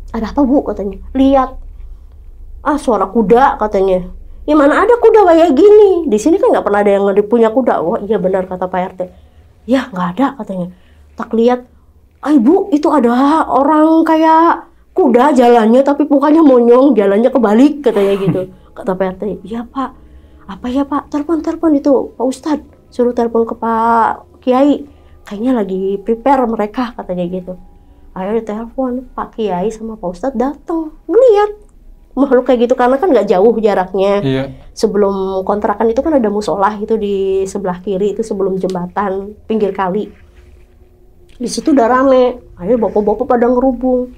Ada apa Bu katanya? Lihat. Suara kuda katanya. Ya mana ada kuda kayak gini. Di sini kan nggak pernah ada yang punya kuda. Wah iya benar kata Pak RT. Ya nggak ada katanya. Tak lihat. Ibu itu ada orang kayak kuda jalannya tapi mukanya monyong, jalannya kebalik katanya gitu. Kata Pak RT. Iya Pak. Apa ya Pak? Telepon itu Pak Ustadz. Suruh telepon ke Pak Kiai. Kayaknya lagi prepare mereka katanya gitu. Akhirnya telepon Pak Kiai sama Pak Ustadz datang ngeliat makhluk kayak gitu karena kan nggak jauh jaraknya. Iya. Sebelum kontrakan itu kan ada musola itu di sebelah kiri itu sebelum jembatan pinggir kali. Di situ udah rame. Akhirnya bapak-bapak pada ngerubung.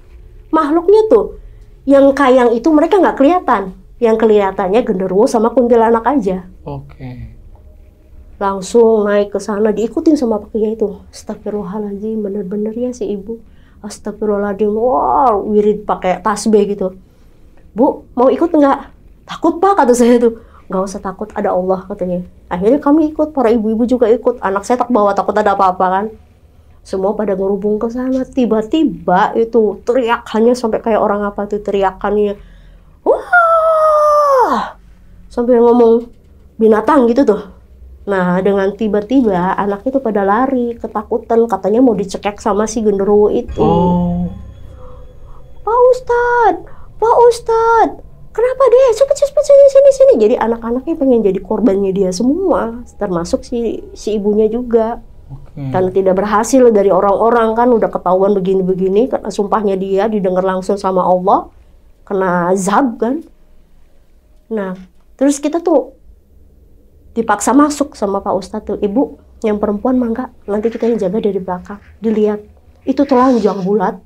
Makhluknya tuh yang kayang itu mereka nggak kelihatan. Yang kelihatannya genderuwo sama kuntilanak aja. Oke. Langsung naik ke sana diikutin sama Pak Kiai itu. Astagfirullahaladzim, bener-bener ya si ibu. Astagfirullahaladzim, wow, wirid pakai tasbih gitu. Bu, mau ikut nggak? Takut Pak kata saya tuh. Nggak usah takut, ada Allah katanya. Akhirnya kami ikut, para ibu-ibu juga ikut. Anak saya tak bawa, takut ada apa-apa kan. Semua pada ngerubung ke sana. Tiba-tiba itu teriakannya sampai kayak orang apa tuh teriakannya. Wah! Sampai ngomong binatang gitu tuh. Nah, dengan tiba-tiba anak itu pada lari, ketakutan, katanya mau dicekek sama si genderuwo itu. Pak Ustadz, kenapa deh? Cepet sini. Jadi anak-anaknya pengen jadi korbannya dia semua, termasuk si ibunya juga. Karena tidak berhasil dari orang-orang kan udah ketahuan begini-begini, karena sumpahnya dia didengar langsung sama Allah, kena azab kan. Nah, terus kita tuh dipaksa masuk sama Pak Ustadz tuh. Ibu, yang perempuan mangga, nanti kita yang jaga dari belakang. Dilihat, itu telanjang bulat,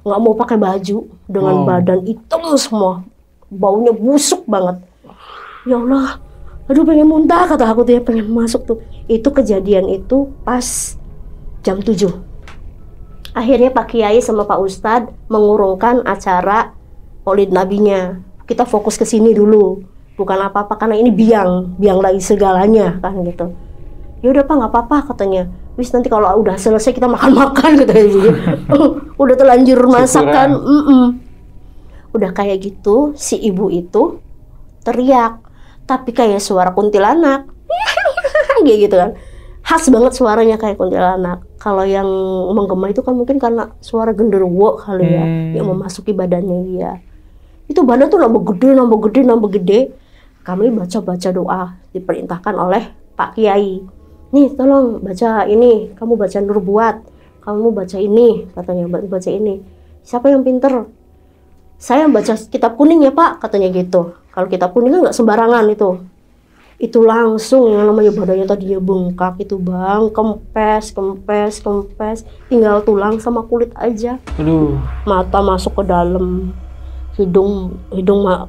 nggak mau pakai baju, dengan badan hitam semua, baunya busuk banget. Ya Allah, aduh pengen muntah kata aku tuh ya, pengen masuk tuh. Itu kejadian itu pas jam 7. Akhirnya Pak Kiai sama Pak Ustadz mengurungkan acara Maulid Nabinya. Kita fokus ke sini dulu. Bukan apa-apa karena ini biang lagi segalanya kan gitu. Ya udah Pak, nggak apa-apa katanya. Wis nanti kalau udah selesai kita makan-makan katanya gitu. Udah terlanjur masakan. Udah kayak gitu si ibu itu teriak, tapi kayak suara kuntilanak. Gitu kan. Khas banget suaranya kayak kuntilanak. Kalau yang menggema itu kan mungkin karena suara genderuwo kali ya, yang memasuki badannya dia. Itu badan tuh nambah gede. Kami baca doa diperintahkan oleh Pak Kiai. Nih tolong baca ini, kamu baca Nur Buat, kamu baca ini, katanya baca ini. Siapa yang pinter? Saya baca kitab kuning ya Pak, katanya gitu. Kalau kitab kuning kan nggak sembarangan itu. Itu langsung yang namanya badannya tadinya bengkak itu bang, kempes, tinggal tulang sama kulit aja. Aduh. Mata masuk ke dalam. Hidung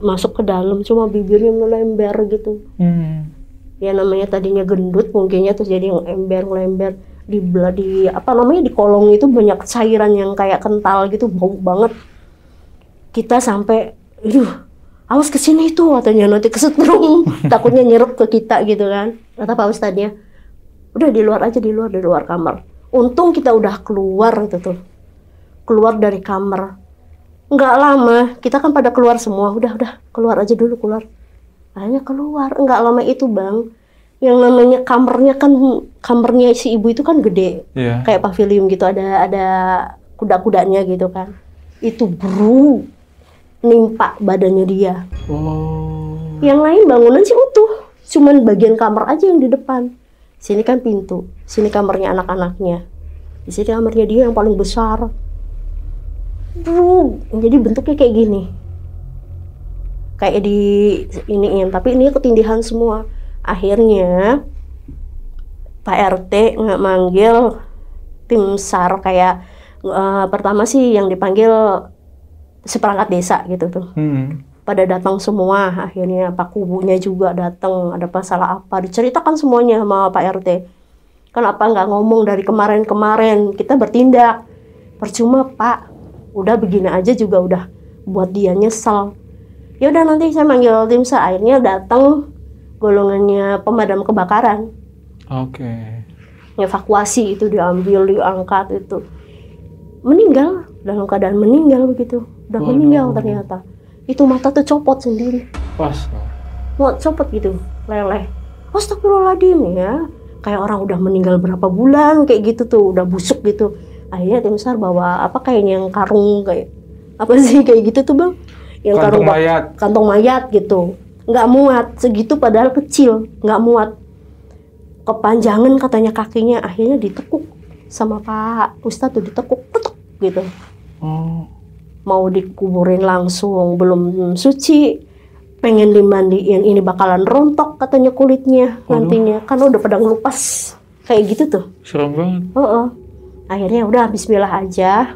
masuk ke dalam, cuma bibirnya melembar gitu. Ya namanya tadinya gendut mungkinnya terus jadi yang ember. di apa namanya, di kolong itu banyak cairan yang kayak kental gitu, bau banget. Kita sampai, awas kesini itu katanya, nanti kesetrum, takutnya nyerep ke kita gitu kan. Kata Pak Ustadznya, udah di luar aja, di luar kamar. Untung kita udah keluar keluar dari kamar. Nggak lama, kita kan pada keluar semua, udah keluar aja dulu, keluar. Akhirnya keluar, nggak lama itu Bang. Yang namanya kamarnya si ibu itu kan gede, kayak pavilion gitu, ada kuda-kudanya gitu kan. Itu nimpa badannya dia. Yang lain bangunan sih utuh, cuman bagian kamar aja yang di depan. Sini kan pintu, sini kamarnya anak-anaknya, di sini kamarnya dia yang paling besar. Jadi bentuknya kayak gini, kayak di iniin, tapi ini ketindihan semua. Akhirnya Pak RT nggak manggil tim SAR, kayak pertama sih yang dipanggil seperangkat desa gitu tuh. Pada datang semua, akhirnya Pak Kubunya juga datang, ada masalah apa, diceritakan semuanya sama Pak RT. Kenapa nggak ngomong dari kemarin-kemarin, kita bertindak. Percuma Pak, udah begini aja juga udah buat dia nyesel. Ya udah nanti saya manggil tim SAR, akhirnya datang golongannya pemadam kebakaran. Evakuasi itu, diambil, diangkat itu. Meninggal, dalam keadaan meninggal begitu. Udah meninggal ternyata. Itu mata tuh copot sendiri. Mau copot gitu, leleh. Astagfirullahaladzim ya. Kayak orang udah meninggal berapa bulan, kayak gitu tuh, udah busuk gitu. Akhirnya tim SAR bawa apa kayaknya yang karung, kayak apa sih kayak gitu tuh Bang? Yang kantong mayat gitu. Nggak muat, segitu padahal kecil, nggak muat. Kepanjangan katanya kakinya, akhirnya ditekuk sama Pak Ustadz tuh, ditekuk, gitu. Mau dikuburin langsung, belum suci, pengen dimandiin, ini bakalan rontok katanya kulitnya nantinya, kan udah pada ngelupas, kayak gitu tuh. Serem banget. Akhirnya udah bismillah aja,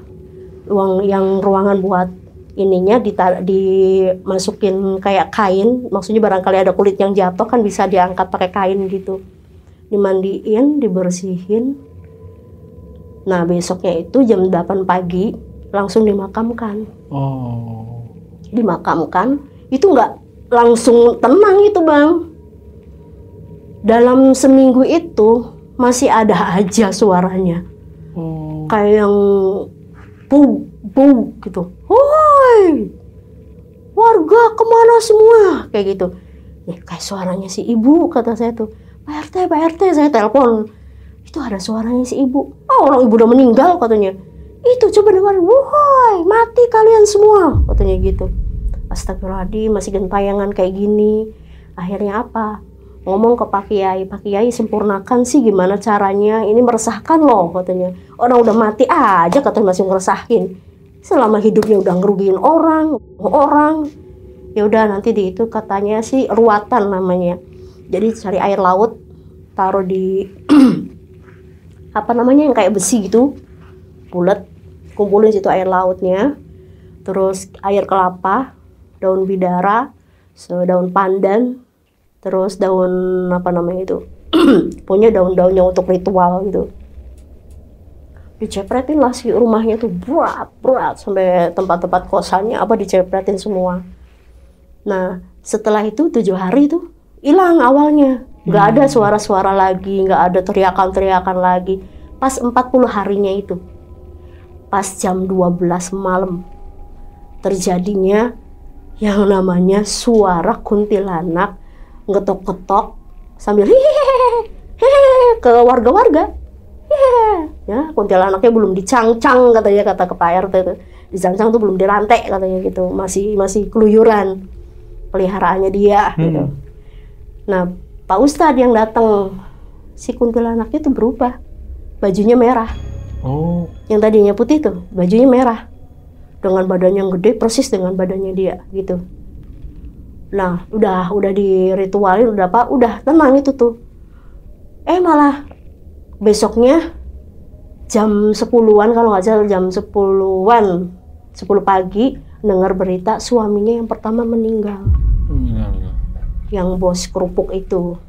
ruangan buat ininya dimasukin kayak kain, maksudnya barangkali ada kulit yang jatuh kan bisa diangkat pakai kain gitu, dimandiin, dibersihin. Nah besoknya itu jam 8 pagi langsung dimakamkan. Dimakamkan itu nggak langsung tenang itu Bang, dalam seminggu itu masih ada aja suaranya, kayak yang bung gitu. Woi, warga kemana semua? Kayak gitu. Kayak suaranya si ibu, kata saya tuh. Pak RT, saya telepon. Itu ada suaranya si ibu. Orang ibu udah meninggal katanya. Itu coba dengar, woi, mati kalian semua, katanya gitu. Astagfirullahaladzim, masih gentayangan kayak gini. Akhirnya apa? Ngomong ke Pak Kiai sempurnakan sih gimana caranya, ini meresahkan loh katanya. Orang udah mati aja katanya masih meresahin. Selama hidupnya udah ngerugiin orang. Ya udah nanti di itu katanya sih ruatan namanya. Jadi cari air laut, taruh di apa namanya yang kayak besi gitu, bulat, kumpulin situ air lautnya. Terus air kelapa, daun bidara, daun pandan, terus daun apa namanya itu, punya daun-daunnya untuk ritual gitu. Dicepretin lah si rumahnya tuh berat sampai tempat-tempat kosannya apa dicepretin semua. Nah setelah itu 7 hari tuh hilang awalnya, nggak ada suara-suara lagi, nggak ada teriakan-teriakan lagi. Pas 40 harinya itu, pas jam 12 malam terjadinya yang namanya suara kuntilanak ngetok-ketok sambil hehehe ke warga-warga. Ya, kuntilanaknya belum dicangcang katanya, kata ke Pak RT itu. Dicangcang tuh belum dirantai katanya gitu, masih keluyuran peliharaannya dia gitu. Nah, Pak Ustadz yang datang, si kuntilanaknya tuh berubah, bajunya merah. Yang tadinya putih tuh bajunya merah, dengan badannya yang gede persis dengan badannya dia gitu. Nah, udah diritualin, udah tenang itu tuh. Malah besoknya jam 10-an kalau nggak salah, jam 10-an, 10 pagi dengar berita suaminya yang pertama meninggal. Yang bos kerupuk itu.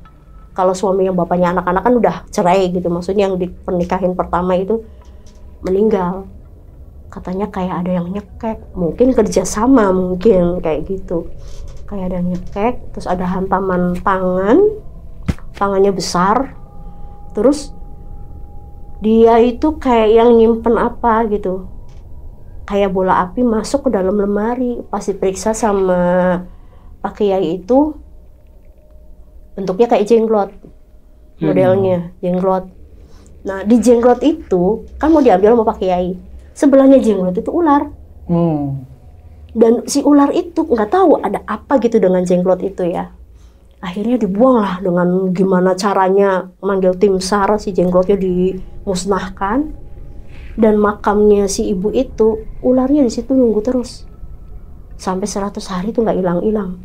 kalau suami yang bapaknya anak-anak kan udah cerai gitu, maksudnya yang di pernikahan pertama itu meninggal. Katanya kayak ada yang nyekek, mungkin kerjasama mungkin kayak gitu, kayak ada yang nyekek, terus ada hantaman tangannya besar, terus dia itu kayak yang nyimpen apa gitu, kayak bola api masuk ke dalam lemari. Pas diperiksa sama Pak Kiai itu bentuknya kayak jenglot, modelnya jenglot. Nah di jenglot itu kan mau diambil sama Pak Kiai, sebelahnya jenglot itu ular. Dan si ular itu nggak tahu ada apa gitu dengan jenglot itu ya. Akhirnya dibuang lah dengan gimana caranya, manggil tim SAR, si jenglotnya dimusnahkan. Dan makamnya si ibu itu, ularnya di situ nunggu terus. Sampai 100 hari itu nggak hilang-hilang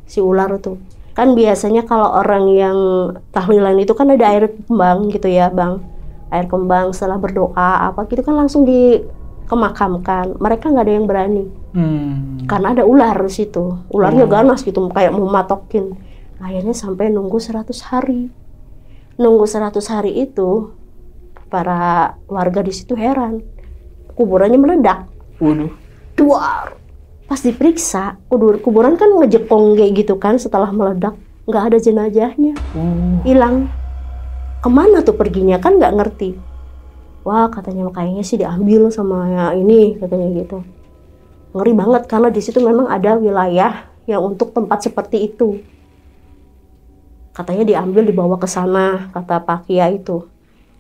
si ular itu. Kan biasanya kalau orang yang tahlilan itu kan ada air kembang gitu ya Bang. Air kembang setelah berdoa apa gitu kan langsung dikemakamkan. Mereka nggak ada yang berani. Karena ada ular di situ. Ularnya ganas gitu kayak mau matokin. Akhirnya sampai nunggu 100 hari. Nunggu 100 hari itu para warga di situ heran. Kuburannya meledak. Duar. Pas diperiksa, kuburan kan ngejepong kayak gitu kan setelah meledak, nggak ada jenazahnya, hilang. Kemana tuh perginya kan nggak ngerti. Wah katanya kayaknya sih diambil sama ya ini katanya gitu. Ngeri banget karena di situ memang ada wilayah yang untuk tempat seperti itu. Katanya diambil dibawa ke sana kata Pak Kiai itu.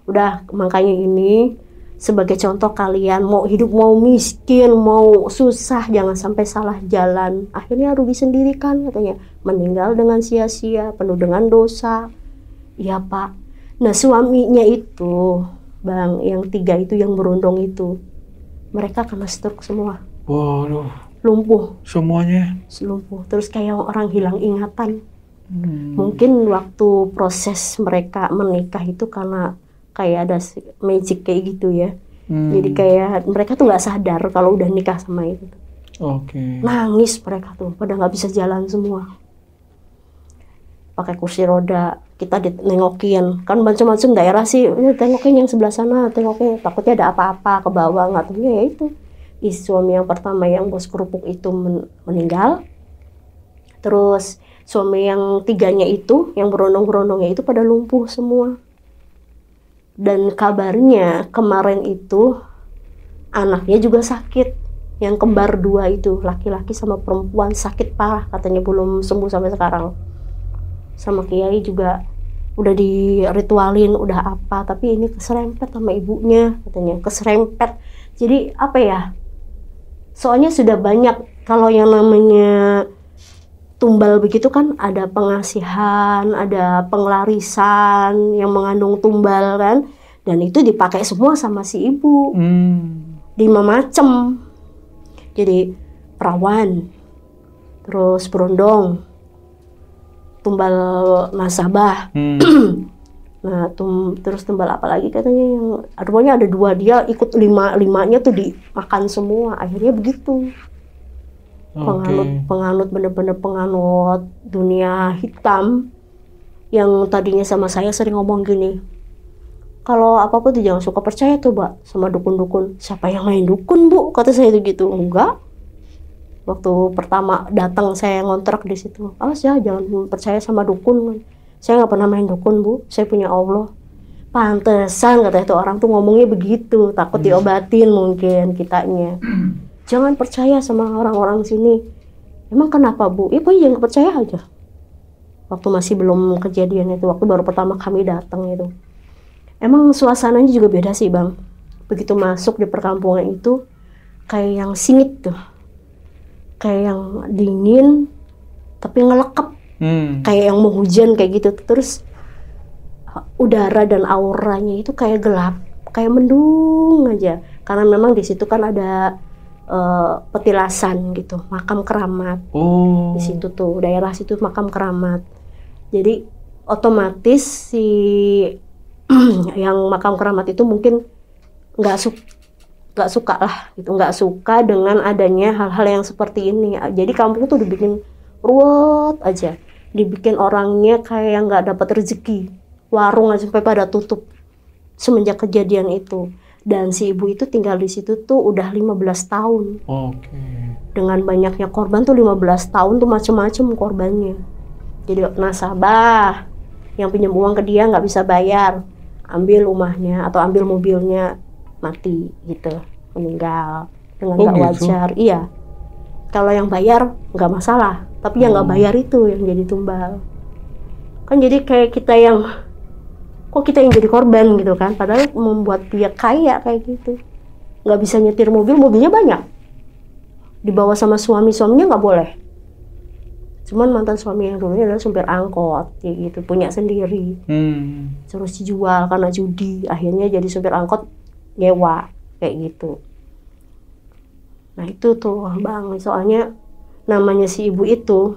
Udah makanya ini sebagai contoh kalian mau hidup mau miskin mau susah jangan sampai salah jalan. Akhirnya rugi sendiri kan katanya. Meninggal dengan sia-sia penuh dengan dosa. Iya Pak. Nah suaminya itu Bang yang 3 itu yang berondong itu mereka kena stroke semua. Waduh. Lumpuh. Semuanya. Lumpuh. Terus kayak orang hilang ingatan. Mungkin waktu proses mereka menikah itu karena kayak ada magic kayak gitu ya. Jadi kayak mereka tuh nggak sadar kalau udah nikah sama itu. Nangis mereka tuh, pada nggak bisa jalan semua. Pakai kursi roda, kita nengokin. Kan macam-macam daerah sih, tengokin yang sebelah sana, tengokin. Takutnya ada apa-apa ke bawah, nggak tahunya ya itu. Suami yang pertama yang bos kerupuk itu meninggal. Terus suami yang 3-nya itu, yang berondong-berondongnya itu pada lumpuh semua. Dan kabarnya kemarin itu anaknya juga sakit. Yang kembar 2 itu, laki-laki sama perempuan sakit parah katanya belum sembuh sampai sekarang. Sama Kiai juga udah diritualin, udah apa, tapi ini keserempet sama ibunya katanya, keserempet. Jadi apa ya? Soalnya sudah banyak kalau yang namanya tumbal begitu kan ada pengasihan, ada penglarisan yang mengandung tumbal kan, dan itu dipakai semua sama si ibu. 5 macam. Jadi perawan, terus berondong, tumbal nasabah. Nah, terus tumbal apa lagi katanya yang pokoknya ada 2 dia ikut 5-nya tuh dimakan semua. Akhirnya begitu. Penganut bener-bener penganut dunia hitam yang tadinya sama saya sering ngomong gini, kalau apa-apa tuh jangan suka percaya tuh Mbak sama dukun-dukun. Siapa yang main dukun Bu? Kata saya tuh gitu. Enggak. Waktu pertama datang saya ngontrak di situ, awas ya jangan percaya sama dukun. Saya nggak pernah main dukun Bu, saya punya Allah. Pantesan katanya tuh orang tuh ngomongnya begitu, takut diobatin mungkin kitanya. Jangan percaya sama orang-orang sini. Emang kenapa Bu? Ya pokoknya jangan percaya aja. Waktu masih belum kejadian itu, waktu baru pertama kami datang itu. Emang suasananya juga beda sih Bang. Begitu masuk di perkampungan itu, kayak yang singit tuh. Kayak yang dingin, tapi ngelekep. Kayak yang mau hujan kayak gitu. Terus udara dan auranya itu kayak gelap, kayak mendung aja. Karena memang di situ kan ada petilasan gitu, makam keramat. Di situ tuh daerah situ makam keramat. Jadi otomatis si yang makam keramat itu mungkin nggak suka lah gitu, nggak suka dengan adanya hal-hal yang seperti ini. Jadi kampung tuh dibikin ruwet aja. dibikin orangnya kayak nggak dapat rezeki, warung aja sampai pada tutup semenjak kejadian itu. Dan si ibu itu tinggal di situ tuh udah 15 tahun. Oke. Dengan banyaknya korban tuh 15 tahun tuh macem-macem korbannya. Jadi nasabah yang pinjam uang ke dia nggak bisa bayar, ambil rumahnya atau ambil mobilnya, mati gitu, meninggal dengan nggak gitu? wajar. Iya. Kalau yang bayar nggak masalah, tapi yang nggak bayar itu yang jadi tumbal. Kan jadi kayak kita yang kok kita yang jadi korban gitu kan, padahal membuat dia kaya kayak gitu. Nggak bisa nyetir mobil, mobilnya banyak. Dibawa sama suaminya nggak boleh. Cuman mantan suami yang dulunya adalah supir angkot, kayak gitu, punya sendiri. Terus dijual karena judi, akhirnya jadi supir angkot nyewa, kayak gitu. Nah itu tuh Bang, soalnya namanya si ibu itu,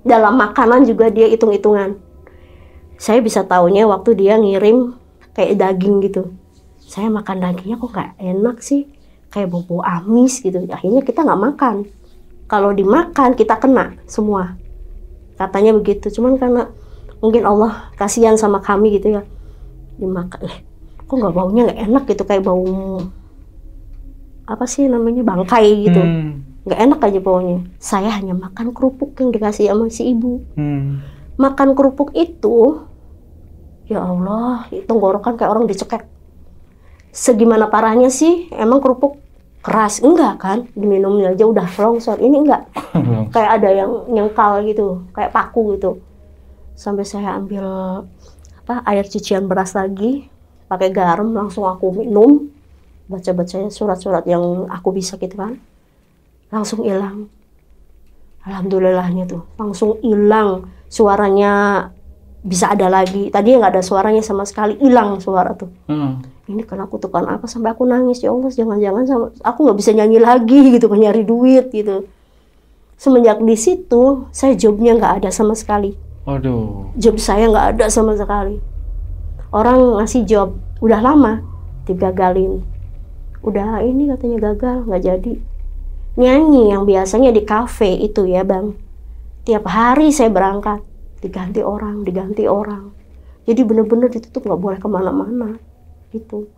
dalam makanan juga dia hitung-hitungan. Saya bisa taunya waktu dia ngirim kayak daging gitu. Saya makan dagingnya kok nggak enak sih, kayak bau amis gitu. Akhirnya kita nggak makan. Kalau dimakan kita kena semua. Katanya begitu. Cuman karena mungkin Allah kasihan sama kami gitu ya. Dimakan, kok nggak baunya nggak enak gitu, kayak bau apa sih namanya, bangkai gitu. Nggak enak aja baunya. Saya hanya makan kerupuk yang dikasih sama si ibu. Makan kerupuk itu, ya Allah, tenggorokan kayak orang dicekek. Segimana parahnya sih, emang kerupuk keras? Enggak kan, diminumnya aja udah longsor. Ini enggak, kayak ada yang nyengkal gitu, kayak paku gitu. Sampai saya ambil air cucian beras lagi, pakai garam, langsung aku minum. Baca-bacanya surat-surat yang aku bisa gitu kan, langsung hilang. Alhamdulillahnya tuh, langsung hilang. Suaranya bisa ada lagi. Tadi nggak ada suaranya sama sekali, hilang suara tuh. Ini kena kutukan apa sampai aku nangis, ya Allah, jangan-jangan aku nggak bisa nyanyi lagi gitu, nyari duit gitu. Semenjak di situ, saya jobnya nggak ada sama sekali. Aduh. Job saya nggak ada sama sekali. Orang ngasih job, udah lama digagalin. Udah ini katanya gagal, nggak jadi. Nyanyi yang biasanya di kafe itu ya Bang, tiap hari saya berangkat, diganti orang. Jadi bener-bener ditutup, nggak boleh kemana-mana gitu.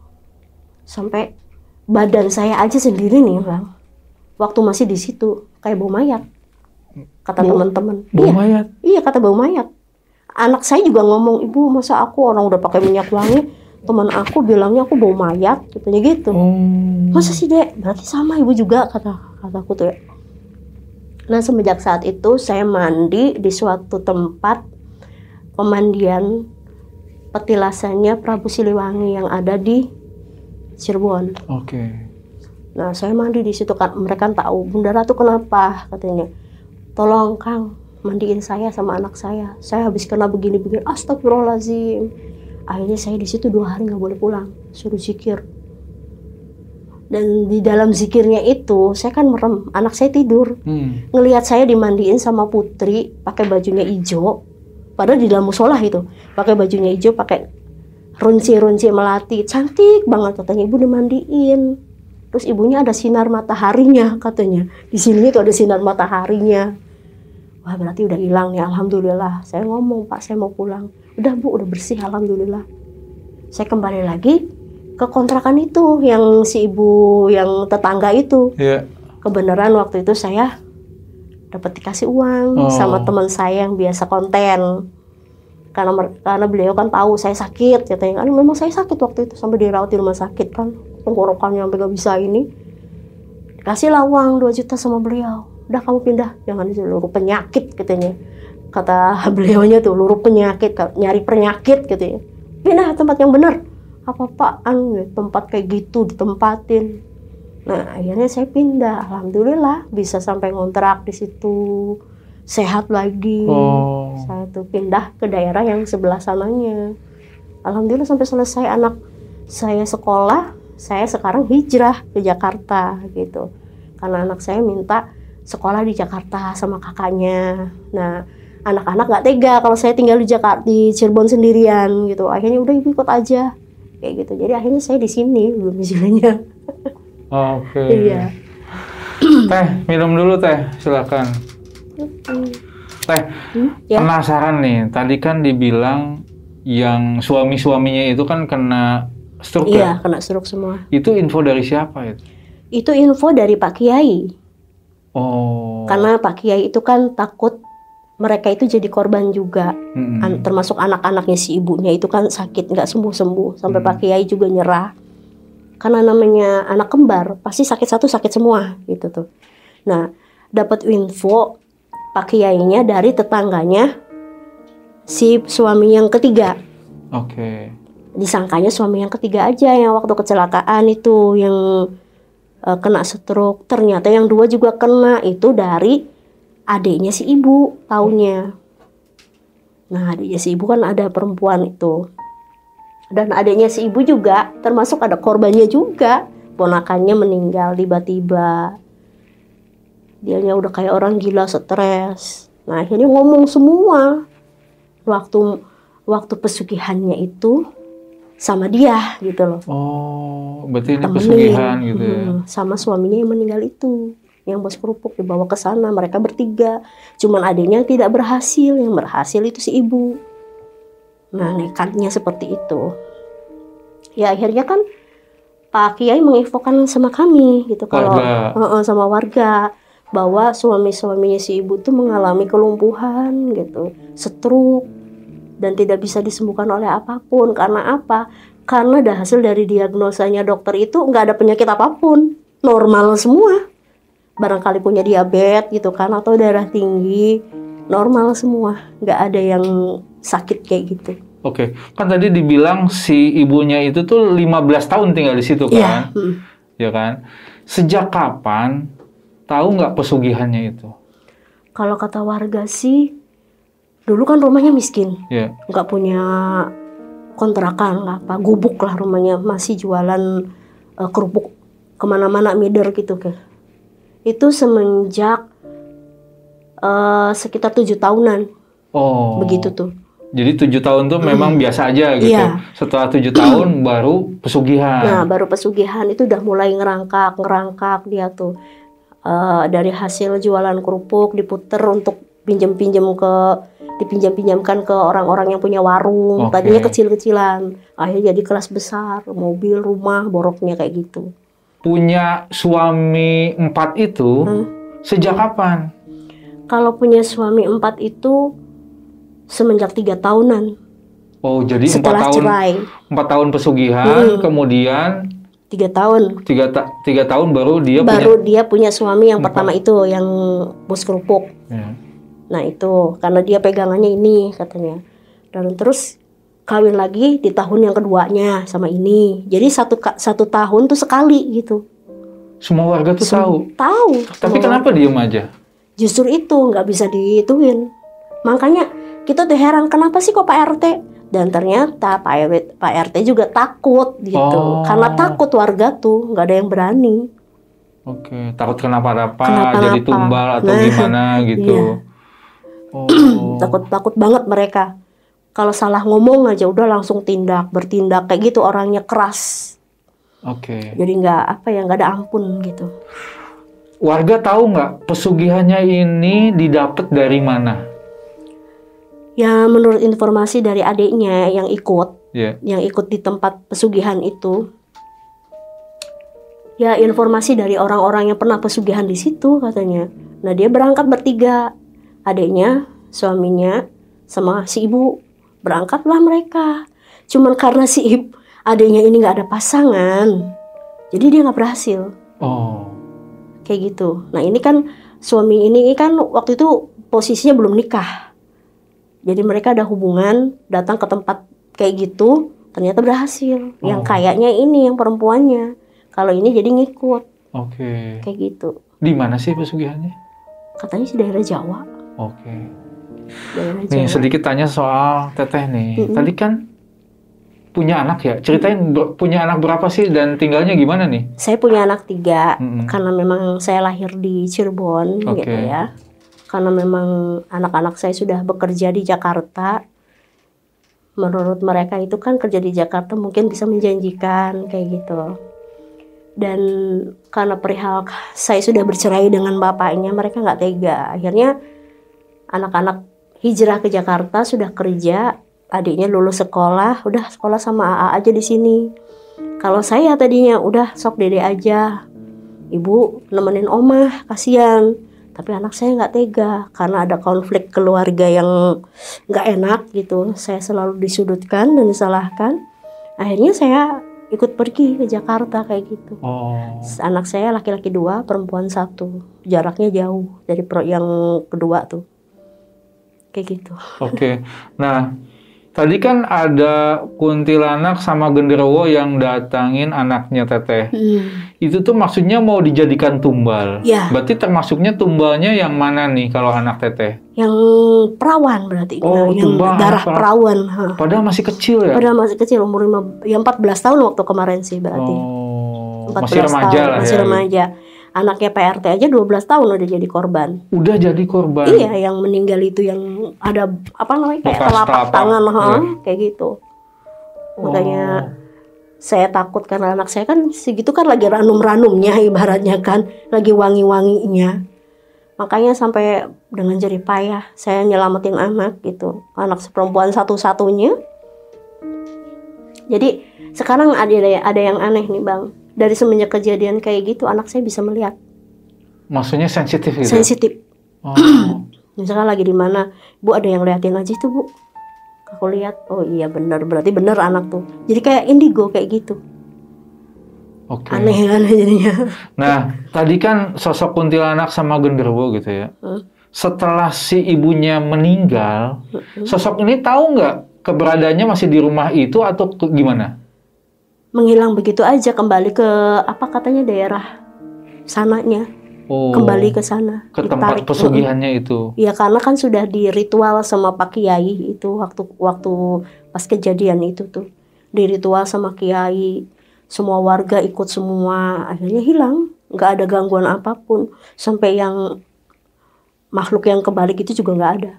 Sampai badan saya aja sendiri nih Bang, waktu masih di situ kayak bau mayat, kata teman-teman. Bau mayat? Iya, kata bau mayat. Anak saya juga ngomong, ibu masa aku orang udah pakai minyak wangi, teman aku bilangnya aku bau mayat, katanya gitu. Masa sih Dek? Berarti sama ibu juga, kataku tuh ya. Nah semenjak saat itu saya mandi di suatu tempat pemandian petilasannya Prabu Siliwangi yang ada di Cirebon. Nah saya mandi di situ kan, mereka tahu, Bunda Ratu kenapa, katanya. Tolong Kang, mandiin saya sama anak saya habis kena begini-begini. Astagfirullahaladzim. Akhirnya saya di situ 2 hari nggak boleh pulang, suruh zikir. Dan di dalam zikirnya itu saya kan merem, anak saya tidur, ngelihat saya dimandiin sama putri, pakai bajunya hijau, padahal di dalam musola itu, pakai bajunya hijau, pakai runci melati, cantik banget katanya, ibu dimandiin. Terus ibunya ada sinar mataharinya katanya, di sini tuh ada sinar mataharinya. Wah berarti udah hilang nih, alhamdulillah. Saya ngomong, Pak saya mau pulang. Udah Bu, udah bersih, alhamdulillah. Saya kembali lagi ke kontrakan itu, yang si ibu yang tetangga itu. Kebenaran waktu itu saya dapat dikasih uang sama teman saya yang biasa konten. Karena beliau kan tahu saya sakit, katanya kan memang saya sakit waktu itu, sampai dirawat di rumah sakit kan, tenggorokannya sampai nggak bisa ini. Dikasihlah uang 2 juta sama beliau. Udah kamu pindah, jangan di luruh penyakit katanya. Kata beliaunya tuh, luruh penyakit, nyari penyakit katanya. Pindah tempat yang benar. Apa-apaan tempat kayak gitu ditempatin. Nah akhirnya saya pindah, alhamdulillah bisa sampai ngontrak di situ, sehat lagi. Saya tuh pindah ke daerah yang sebelah sananya. Alhamdulillah sampai selesai anak saya sekolah, saya sekarang hijrah ke Jakarta gitu. Karena anak saya minta sekolah di Jakarta sama kakaknya. Nah anak-anak nggak tega kalau saya tinggal di Jakarta, di Cirebon sendirian gitu. Akhirnya udah ibu ikut aja kayak gitu. Jadi akhirnya saya di sini domisilinya. Iya. Teh minum dulu teh, silakan. Teh, Ya. penasaran nih. Tadi kan dibilang yang suami-suaminya itu kan kena stroke Iya, ya? kena stroke semua. Itu info dari siapa itu? Itu info dari Pak Kiai. Oh. Karena Pak Kiai itu kan takut mereka itu jadi korban juga. Termasuk anak-anaknya si ibunya itu kan sakit, nggak sembuh-sembuh. Sampai Pak Kiai juga nyerah. Karena namanya anak kembar, pasti sakit satu sakit semua gitu tuh. Nah, dapat info Pak Kiainya dari tetangganya si suami yang ketiga. Oke. Disangkanya suami yang ketiga aja yang waktu kecelakaan itu yang kena stroke. Ternyata yang dua juga kena, itu dari adiknya si ibu taunya. Nah, adiknya si ibu kan ada perempuan itu. Dan adiknya si ibu juga termasuk ada korbannya juga. Ponakannya meninggal tiba-tiba. Dianya udah kayak orang gila, stres. Nah, akhirnya ngomong semua. Waktu pesugihannya itu sama dia gitu loh. Oh, berarti ini Temenin. pesugihan gitu ya. Sama suaminya yang meninggal itu. Yang bos kerupuk dibawa ke sana, mereka bertiga. Cuman adiknya tidak berhasil, yang berhasil itu si ibu. Nah, nekatnya seperti itu. Ya akhirnya kan Pak Kiai menginfokan sama kami gitu, kalau sama warga, bahwa suaminya si ibu tuh mengalami kelumpuhan gitu, stroke, dan tidak bisa disembuhkan oleh apapun. Karena apa? Karena hasil dari diagnosanya dokter itu nggak ada penyakit apapun, normal semua. Barangkali punya diabetes gitu kan, atau darah tinggi, normal semua, nggak ada yang sakit kayak gitu. Oke, kan tadi dibilang si ibunya itu tuh 15 tahun tinggal di situ kan? Ya kan? Sejak kapan tahu nggak pesugihannya itu? Kalau kata warga sih, dulu kan rumahnya miskin, nggak punya kontrakan, gubuk lah rumahnya, masih jualan kerupuk kemana-mana, mider gitu ke. Itu semenjak sekitar 7 tahunan. Oh. Begitu tuh. Jadi 7 tahun tuh memang biasa aja gitu. Iya. Setelah 7 tahun baru pesugihan. Nah, baru pesugihan itu udah mulai ngerangkak dia tuh. Dari hasil jualan kerupuk diputer untuk dipinjamkan ke orang-orang yang punya warung. Tadinya kecil-kecilan, akhirnya jadi kelas besar, mobil, rumah, boroknya kayak gitu. Punya suami 4 itu sejak kapan? Kalau punya suami 4 itu semenjak 3 tahunan. Oh, jadi setelah 4 tahun cerai. 4 tahun pesugihan, kemudian 3 tahun. 3 tahun baru dia punya suami yang pertama itu, yang bos kerupuk. Nah, itu karena dia pegangannya ini katanya. Dan terus kawin lagi di tahun yang keduanya sama ini. Jadi satu tahun tuh sekali gitu. Semua warga tuh tahu. Tahu. Tapi kenapa diem aja? Justru itu nggak bisa dihituin. Makanya kita tuh heran, kenapa sih kok Pak RT? Dan ternyata Pak RT juga takut gitu. Karena takut warga tuh, nggak ada yang berani. Oke, takut kenapa-napa, jadi tumbal atau gimana gitu. Iya. Takut banget mereka. Kalau salah ngomong aja udah langsung bertindak kayak gitu, orangnya keras. Oke. Jadi nggak ada ampun gitu. Warga tahu nggak pesugihannya ini didapat dari mana? Ya, menurut informasi dari adiknya yang ikut di tempat pesugihan itu, ya informasi dari orang-orang yang pernah pesugihan di situ katanya. Nah, dia berangkat bertiga, adiknya, suaminya, sama si ibu. Berangkatlah mereka. Cuman karena adiknya ini nggak ada pasangan, jadi dia nggak berhasil. Kayak gitu. Nah, ini kan suami ini kan waktu itu posisinya belum nikah. Jadi mereka ada hubungan, datang ke tempat kayak gitu, ternyata berhasil. Yang kayaknya ini yang perempuannya. Kalau ini jadi ngikut. Kayak gitu. Di mana sih pesugihannya? Katanya sih daerah Jawa. Daerah Jawa. Nih sedikit tanya soal Teteh nih. Tadi kan punya anak ya? Ceritain punya anak berapa sih dan tinggalnya gimana nih? Saya punya anak 3, karena memang saya lahir di Cirebon gitu ya. Karena memang anak-anak saya sudah bekerja di Jakarta. Menurut mereka itu kan kerja di Jakarta mungkin bisa menjanjikan kayak gitu. Dan karena perihal saya sudah bercerai dengan bapaknya, mereka nggak tega. Akhirnya anak-anak hijrah ke Jakarta, sudah kerja, adiknya lulus sekolah, udah sekolah sama AA aja di sini. Kalau saya tadinya udah sok dede aja, ibu nemenin omah, kasihan. Tapi anak saya nggak tega karena ada konflik keluarga yang nggak enak gitu. Saya selalu disudutkan dan disalahkan. Akhirnya saya ikut pergi ke Jakarta kayak gitu. Anak saya laki-laki 2, perempuan 1. Jaraknya jauh dari yang kedua tuh. Kayak gitu. Oke. Nah, tadi kan ada kuntilanak sama genderuwo yang datangin anaknya Teteh. Itu tuh maksudnya mau dijadikan tumbal. Ya. Berarti termasuknya tumbalnya yang mana nih kalau anak Teteh? Yang perawan berarti. Oh, yang darah perawan. Padahal masih kecil ya? Padahal masih kecil, umur 14 tahun waktu kemarin sih berarti. Oh, 14 masih remaja tahun, lah masih ya. Remaja. Anaknya PRT aja 12 tahun udah jadi korban. Udah jadi korban? Iya, yang meninggal itu yang ada apa namanya kayak telapak tangan, kayak gitu. Makanya saya takut karena anak saya kan segitu kan lagi ranum-ranumnya ibaratnya kan, lagi wangi-wanginya. Makanya sampai dengan jerih payah saya nyelamatin anak gitu. Anak perempuan satu-satunya. Jadi sekarang ada yang aneh nih Bang. Dari semenjak kejadian kayak gitu anak saya bisa melihat. Maksudnya sensitif gitu? Sensitif. Misalkan lagi di mana, Bu ada yang liatin aja tuh Bu. Aku lihat, oh iya benar, berarti benar anak tuh. Jadi kayak indigo kayak gitu. Oke. Aneh jadinya. Nah, tadi kan sosok kuntilanak sama genderuwo gitu ya. Setelah si ibunya meninggal, sosok ini tahu nggak keberadaannya masih di rumah itu atau gimana? Menghilang begitu aja, kembali ke apa katanya daerah sananya. Kembali ke sana. Ke tempat pesugihannya itu. Iya, karena kan sudah diritual sama Pak Kiai itu waktu pas kejadian itu tuh. Diritual sama Kiai, semua warga ikut semua, akhirnya hilang, nggak ada gangguan apapun. Sampai yang makhluk yang kebalik itu juga nggak ada.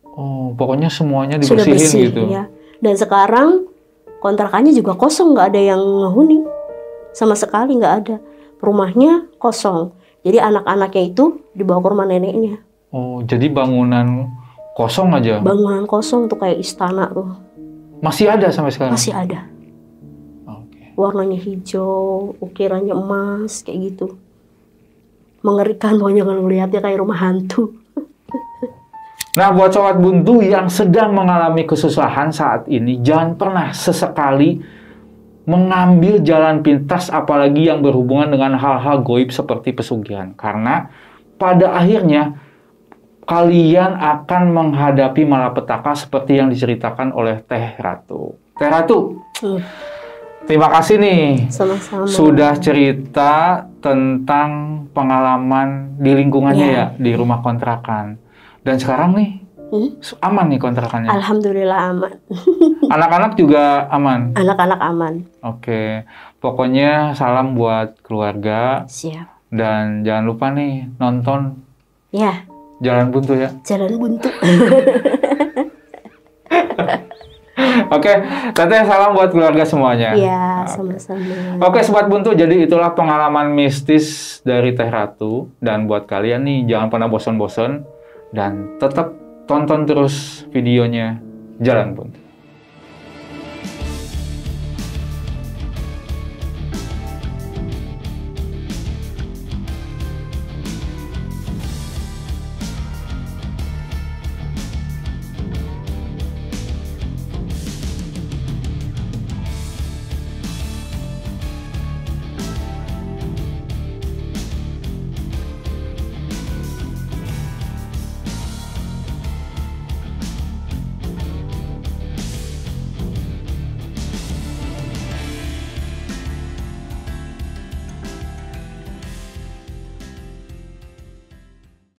Oh, pokoknya semuanya Sudah dibersihin bersih, gitu. Ya. Dan sekarang kontrakannya juga kosong, nggak ada yang ngehuni. Sama sekali nggak ada. Rumahnya kosong. Jadi anak-anaknya itu dibawa ke rumah neneknya. Oh, jadi bangunan kosong aja? Bangunan kosong tuh kayak istana tuh. Masih ada sampai sekarang? Masih ada. Okay. Warnanya hijau, ukirannya emas, kayak gitu. Mengerikan pokoknya kalau lihatnya kayak rumah hantu. Nah, buat Sobat Buntu yang sedang mengalami kesusahan saat ini, jangan pernah sesekali mengambil jalan pintas apalagi yang berhubungan dengan hal-hal goib seperti pesugihan. Karena pada akhirnya kalian akan menghadapi malapetaka seperti yang diceritakan oleh Teh Ratu. Teh Ratu, terima kasih nih. Sama-sama. Sudah cerita tentang pengalaman di lingkungannya ya, di rumah kontrakan. Dan sekarang nih, aman nih kontrakannya? Alhamdulillah aman. Anak-anak juga aman? Anak-anak aman. Oke, pokoknya salam buat keluarga. Siap. Dan jangan lupa nih nonton Ya. Jalan Buntu ya. Jalan Buntu. Oke, Teteh salam buat keluarga semuanya. Iya, sama-sama. Oke, Sobat Buntu, jadi itulah pengalaman mistis dari Teh Ratu. Dan buat kalian nih, jangan pernah bosan-bosan dan tetap tonton terus videonya Jalan Buntu.